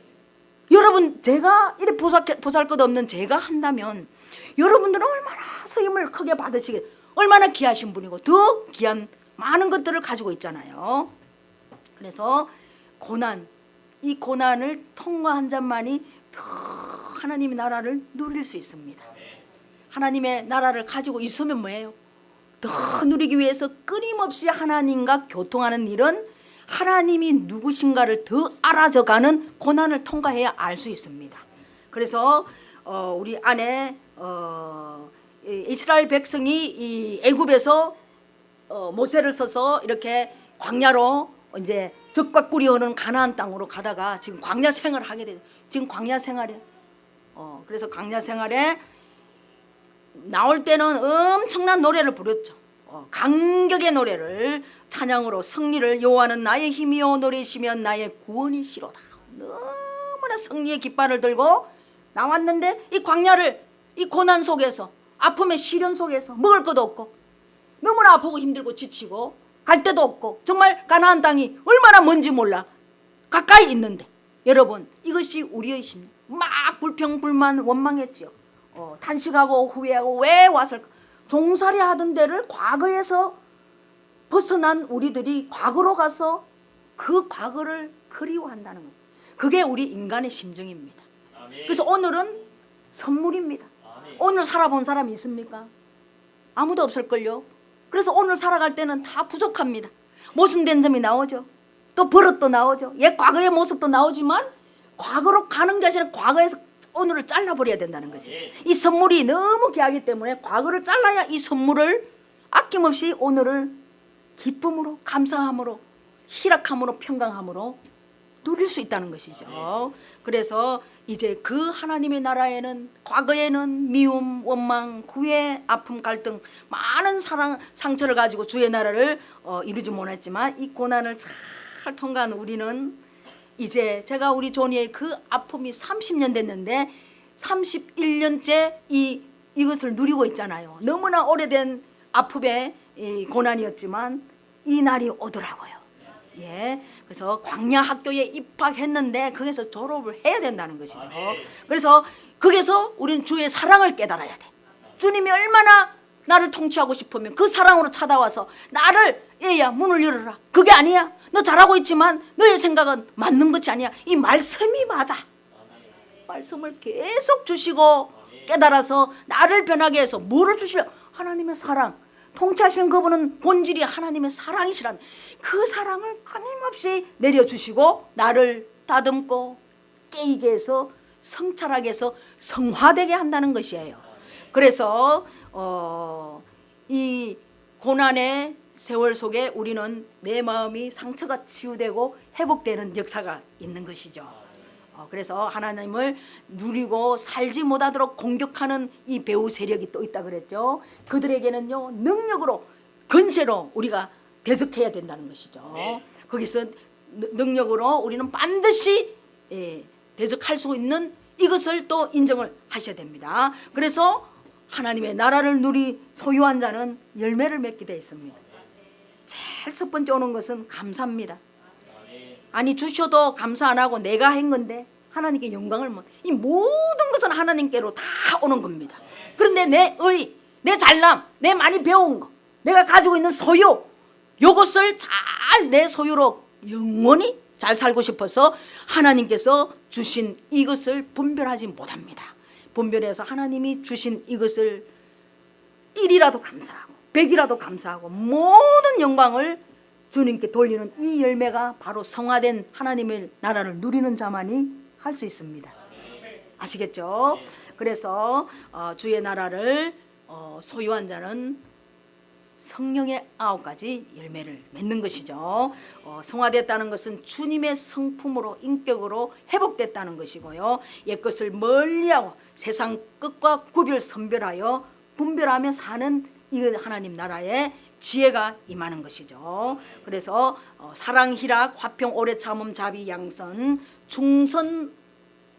여러분, 제가 이렇게 보잘것없는 제가 한다면 여러분들은 얼마나 쓰임을 크게 받으시게, 얼마나 귀하신 분이고 더 귀한 많은 것들을 가지고 있잖아요. 그래서 이 고난을 통과한 자만이 더 하나님의 나라를 누릴 수 있습니다. 하나님의 나라를 가지고 있으면 뭐예요? 더 누리기 위해서 끊임없이 하나님과 교통하는 일은 하나님이 누구신가를 더 알아져가는 고난을 통과해야 알 수 있습니다. 그래서 우리 안에 이스라엘 백성이 이 애굽에서 모세를 써서 이렇게 광야로 이제 적과 꿀이 흐르는 가나안 땅으로 가다가 지금 광야 생활을 하게 돼요. 지금 광야 생활에 그래서 광야 생활에 나올 때는 엄청난 노래를 부렸죠. 감격의 노래를, 찬양으로 승리를, 여호와는 나의 힘이요 노래시면 나의 구원이시로다. 너무나 승리의 깃발을 들고 나왔는데 이 광야를, 이 고난 속에서, 아픔의 시련 속에서 먹을 것도 없고 너무나 아프고 힘들고 지치고 갈 데도 없고 정말 가나안 땅이 얼마나 먼지 몰라 가까이 있는데, 여러분, 이것이 우리의 심, 막 불평불만 원망했지요. 탄식하고 후회하고 왜 왔을까? 종살이 하던 데를 과거에서 벗어난 우리들이 과거로 가서 그 과거를 그리워한다는 거죠. 그게 우리 인간의 심정입니다. 아멘. 그래서 오늘은 선물입니다. 아멘. 오늘 살아본 사람이 있습니까? 아무도 없을걸요. 그래서 오늘 살아갈 때는 다 부족합니다. 모순된 점이 나오죠. 또 버릇도 나오죠. 옛 과거의 모습도 나오지만 과거로 가는 게 아니라 과거에서 오늘을 잘라버려야 된다는 거죠. 이 선물이 너무 귀하기 때문에 과거를 잘라야 이 선물을 아낌없이 오늘을 기쁨으로, 감사함으로, 희락함으로, 평강함으로 누릴 수 있다는 것이죠. 그래서 이제 그 하나님의 나라에는 과거에는 미움, 원망, 후회, 아픔, 갈등, 많은 상처를 가지고 주의 나라를 이루지 못했지만 이 고난을 잘 통과한 우리는 이제 제가 우리 조니의 그 아픔이 30년 됐는데 31년째 이것을 누리고 있잖아요. 너무나 오래된 아픔의 고난이었지만 이 날이 오더라고요. 예, 그래서 광야 학교에 입학했는데 거기서 졸업을 해야 된다는 것이죠. 그래서 거기서 우리는 주의 사랑을 깨달아야 돼. 주님이 얼마나 나를 통치하고 싶으면 그 사랑으로 찾아와서 나를, 얘야 문을 열어라. 그게 아니야. 너 잘하고 있지만 너의 생각은 맞는 것이 아니야. 이 말씀이 맞아. 말씀을 계속 주시고 깨달아서 나를 변하게 해서 뭐를 주시려? 하나님의 사랑. 통치하시는 그분은 본질이 하나님의 사랑이시라는 그 사랑을 끊임없이 내려주시고 나를 다듬고 깨이게 해서 성찰하게 해서 성화되게 한다는 것이에요. 그래서 이 고난의 세월 속에 우리는 내 마음이 상처가 치유되고 회복되는 역사가 있는 것이죠. 그래서 하나님을 누리고 살지 못하도록 공격하는 이 배후 세력이 또 있다 그랬죠. 그들에게는요 능력으로, 권세로 우리가 대적해야 된다는 것이죠. 거기서 능력으로 우리는 반드시 대적할 수 있는 이것을 또 인정을 하셔야 됩니다. 그래서 하나님의 나라를 소유한 자는 열매를 맺게 되어 있습니다. 제일 첫 번째 오는 것은 감사입니다. 아니 주셔도 감사 안 하고 내가 한 건데 하나님께 영광을 이 모든 것은 하나님께로 다 오는 겁니다. 그런데 내 의, 내 잘남, 내 많이 배운 거, 내가 가지고 있는 소유, 이것을 잘 내 소유로 영원히 잘 살고 싶어서 하나님께서 주신 이것을 분별하지 못합니다. 분별해서 하나님이 주신 이것을 1이라도 감사하고 100이라도 감사하고 모든 영광을 주님께 돌리는 이 열매가 바로 성화된 하나님의 나라를 누리는 자만이 할 수 있습니다. 아시겠죠? 그래서 주의 나라를 소유한 자는 성령의 9가지 열매를 맺는 것이죠. 성화됐다는 것은 주님의 성품으로 인격으로 회복됐다는 것이고요. 옛것을 멀리하고 세상 끝과 구별 선별하여 분별하며 사는 이 하나님 나라의 지혜가 임하는 것이죠. 그래서 사랑, 희락, 화평, 오래 참음, 자비, 양선, 중선,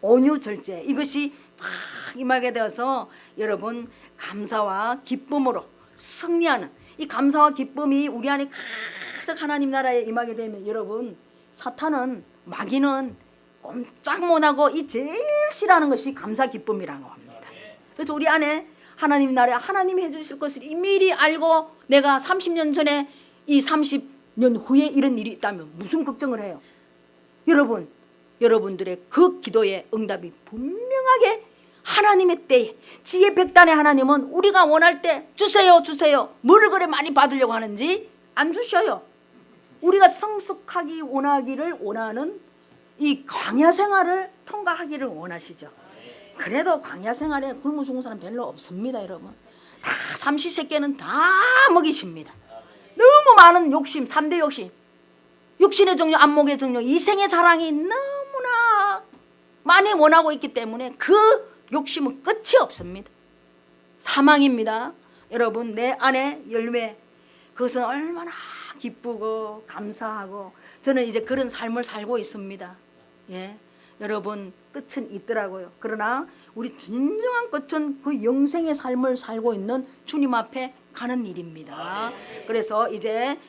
온유, 절제 이것이 막 임하게 되어서 여러분 감사와 기쁨으로 승리하는 이 감사와 기쁨이 우리 안에 가득 하나님 나라에 임하게 되면 여러분 사탄은 마귀는 꼼짝 못하고 이 제일 싫어하는 것이 감사 기쁨이라고 합니다. 그래서 우리 안에 하나님 나라에 하나님이 해주실 것을 미리 알고 내가 30년 전에 이 30년 후에 이런 일이 있다면 무슨 걱정을 해요? 여러분들의 그 기도의 응답이 분명하게 하나님의 때에 지혜 백단의 하나님은 우리가 원할 때 주세요 뭘 그래 많이 받으려고 하는지 안 주셔요. 우리가 성숙하기 원하기를 원하는 이 광야 생활을 통과하기를 원하시죠. 그래도 광야 생활에 굶어 죽은 사람 별로 없습니다. 여러분 다 삼시세끼는 다 먹이십니다. 너무 많은 욕심 3대 욕심 육신의 정욕, 안목의 정욕, 이생의 자랑이 너무나 많이 원하고 있기 때문에 그 욕심은 끝이 없습니다. 사망입니다. 여러분 내 안에 열매 그것은 얼마나 기쁘고 감사하고 저는 이제 그런 삶을 살고 있습니다. 예, 여러분 끝은 있더라고요. 그러나 우리 진정한 끝은 그 영생의 삶을 살고 있는 주님 앞에 가는 일입니다. 그래서 이제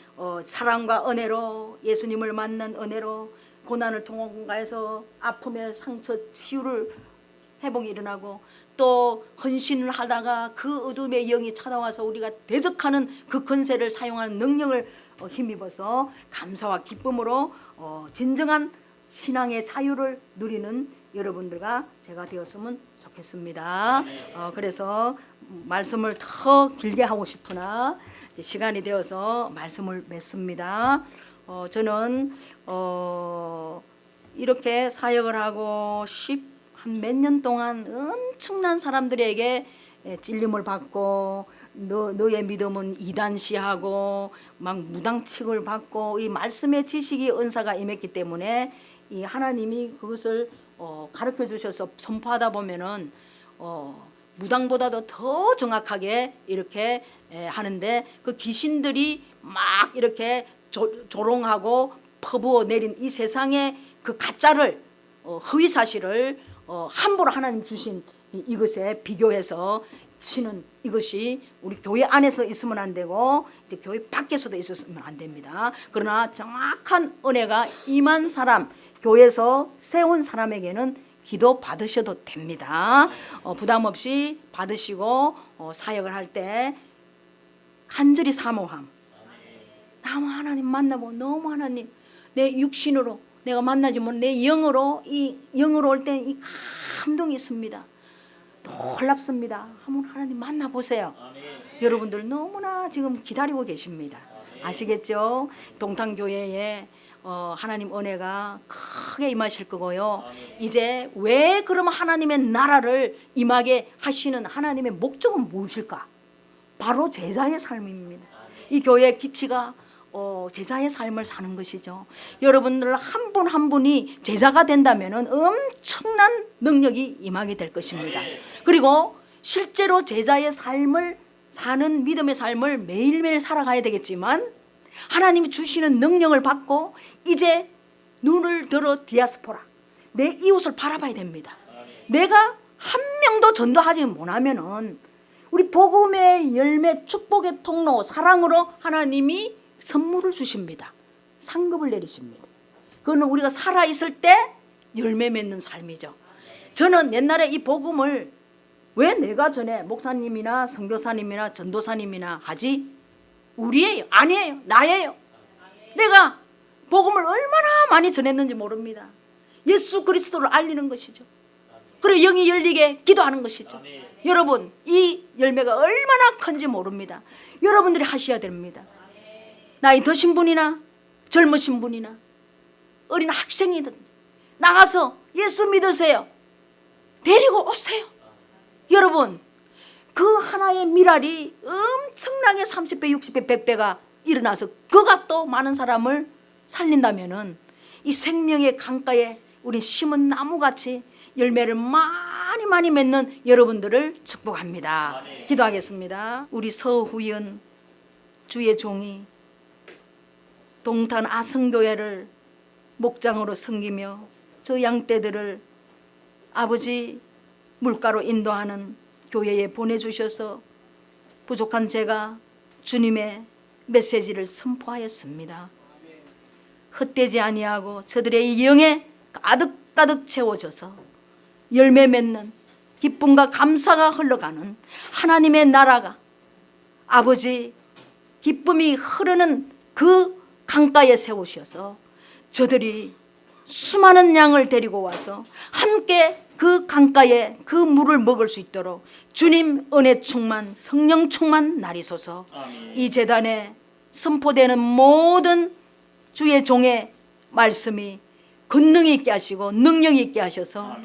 사랑과 은혜로 예수님을 만난 은혜로 고난을 통과해서 아픔의 상처 치유를 회복이 일어나고 또 헌신을 하다가 그 어둠의 영이 찾아와서 우리가 대적하는 그 권세를 사용하는 능력을 힘입어서 감사와 기쁨으로 진정한 신앙의 자유를 누리는 여러분들과 제가 되었으면 좋겠습니다. 그래서 말씀을 더 길게 하고 싶으나 시간이 되어서 말씀을 맺습니다. 저는 이렇게 사역을 하고 한 몇 년 동안 엄청난 사람들에게 찔림을 받고 너의 믿음은 이단시하고 막 무당칙을 받고 이 말씀의 지식이 은사가 임했기 때문에 이 하나님이 그것을 가르쳐 주셔서 선포하다 보면은 무당보다도 더 정확하게 이렇게 하는데 그 귀신들이 막 이렇게 조롱하고 퍼부어 내린 이 세상의 그 가짜를 허위 사실을 함부로 하나님 주신 이것에 비교해서 치는 이것이 우리 교회 안에서 있으면 안 되고 이제 교회 밖에서도 있었으면 안 됩니다. 그러나 정확한 은혜가 임한 사람 교회에서 세운 사람에게는 기도 받으셔도 됩니다. 부담 없이 받으시고 사역을 할 때 간절히 사모함. 너무 하나님 만나고 너무 하나님 내 육신으로 내가 만나지 못 내 영으로 이 영으로 올 때 이 감동이 있습니다. 놀랍습니다. 한번 하나님 만나보세요. 여러분들 너무나 지금 기다리고 계십니다. 아시겠죠? 동탄교회에 하나님 은혜가 크게 임하실 거고요. 이제 왜 그러면 하나님의 나라를 임하게 하시는 하나님의 목적은 무엇일까? 바로 제자의 삶입니다. 이 교회의 기치가 제자의 삶을 사는 것이죠. 여러분들 한 분 한 분이 제자가 된다면 엄청난 능력이 임하게 될 것입니다. 그리고 실제로 제자의 삶을 사는 믿음의 삶을 매일매일 살아가야 되겠지만 하나님이 주시는 능력을 받고 이제 눈을 들어 디아스포라 내 이웃을 바라봐야 됩니다. 내가 한 명도 전도하지 못하면은 우리 복음의 열매 축복의 통로 사랑으로 하나님이 선물을 주십니다. 상급을 내리십니다. 그거는 우리가 살아있을 때 열매 맺는 삶이죠. 저는 옛날에 이 복음을 왜 내가 전에 목사님이나 선교사님이나 전도사님이나 하지? 우리예요. 아니에요. 나예요. 내가 복음을 얼마나 많이 전했는지 모릅니다. 예수 그리스도를 알리는 것이죠. 그리고 영이 열리게 기도하는 것이죠. 여러분, 이 열매가 얼마나 큰지 모릅니다. 여러분들이 하셔야 됩니다. 나이 드신 분이나 젊으신 분이나 어린 학생이든 나가서 예수 믿으세요. 데리고 오세요. 여러분, 그 하나의 미랄이 엄청나게 30배, 60배, 100배가 일어나서 그가 또 많은 사람을 살린다면은 이 생명의 강가에 우리 심은 나무같이 열매를 많이 많이 맺는 여러분들을 축복합니다. 기도하겠습니다. 우리 서후연 주의 종이 동탄 아성교회를 목장으로 섬기며 저 양떼들을 아버지 물가로 인도하는 교회에 보내주셔서 부족한 제가 주님의 메시지를 선포하였습니다. 헛되지 아니하고 저들의 영에 가득가득 채워져서 열매 맺는 기쁨과 감사가 흘러가는 하나님의 나라가 아버지 기쁨이 흐르는 그 강가에 세우셔서 저들이 수많은 양을 데리고 와서 함께 그 강가에 그 물을 먹을 수 있도록 주님 은혜 충만 성령 충만 나리소서. 이 제단에 선포되는 모든 주의 종의 말씀이 권능 있게 하시고 능력 있게 하셔서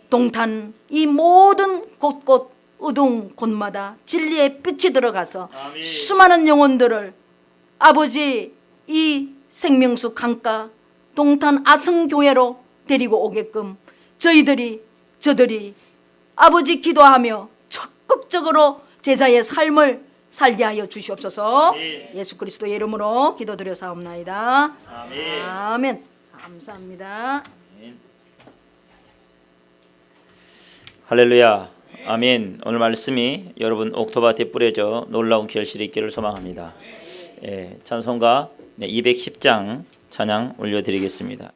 동탄 이 모든 곳곳 어두운 곳마다 진리의 빛이 들어가서 수많은 영혼들을 아버지 이 생명수 강가 동탄 아성교회로 데리고 오게끔 저들이 아버지 기도하며 적극적으로 제자의 삶을 살게 하여 주시옵소서. 아멘. 예수 그리스도의 이름으로 기도드려사옵나이다. 아멘. 아멘. 감사합니다. 아멘. 할렐루야. 아멘. 오늘 말씀이 여러분 옥토밭에 뿌려져 놀라운 결실이 있기를 소망합니다. 찬송가 210장 찬양 올려드리겠습니다.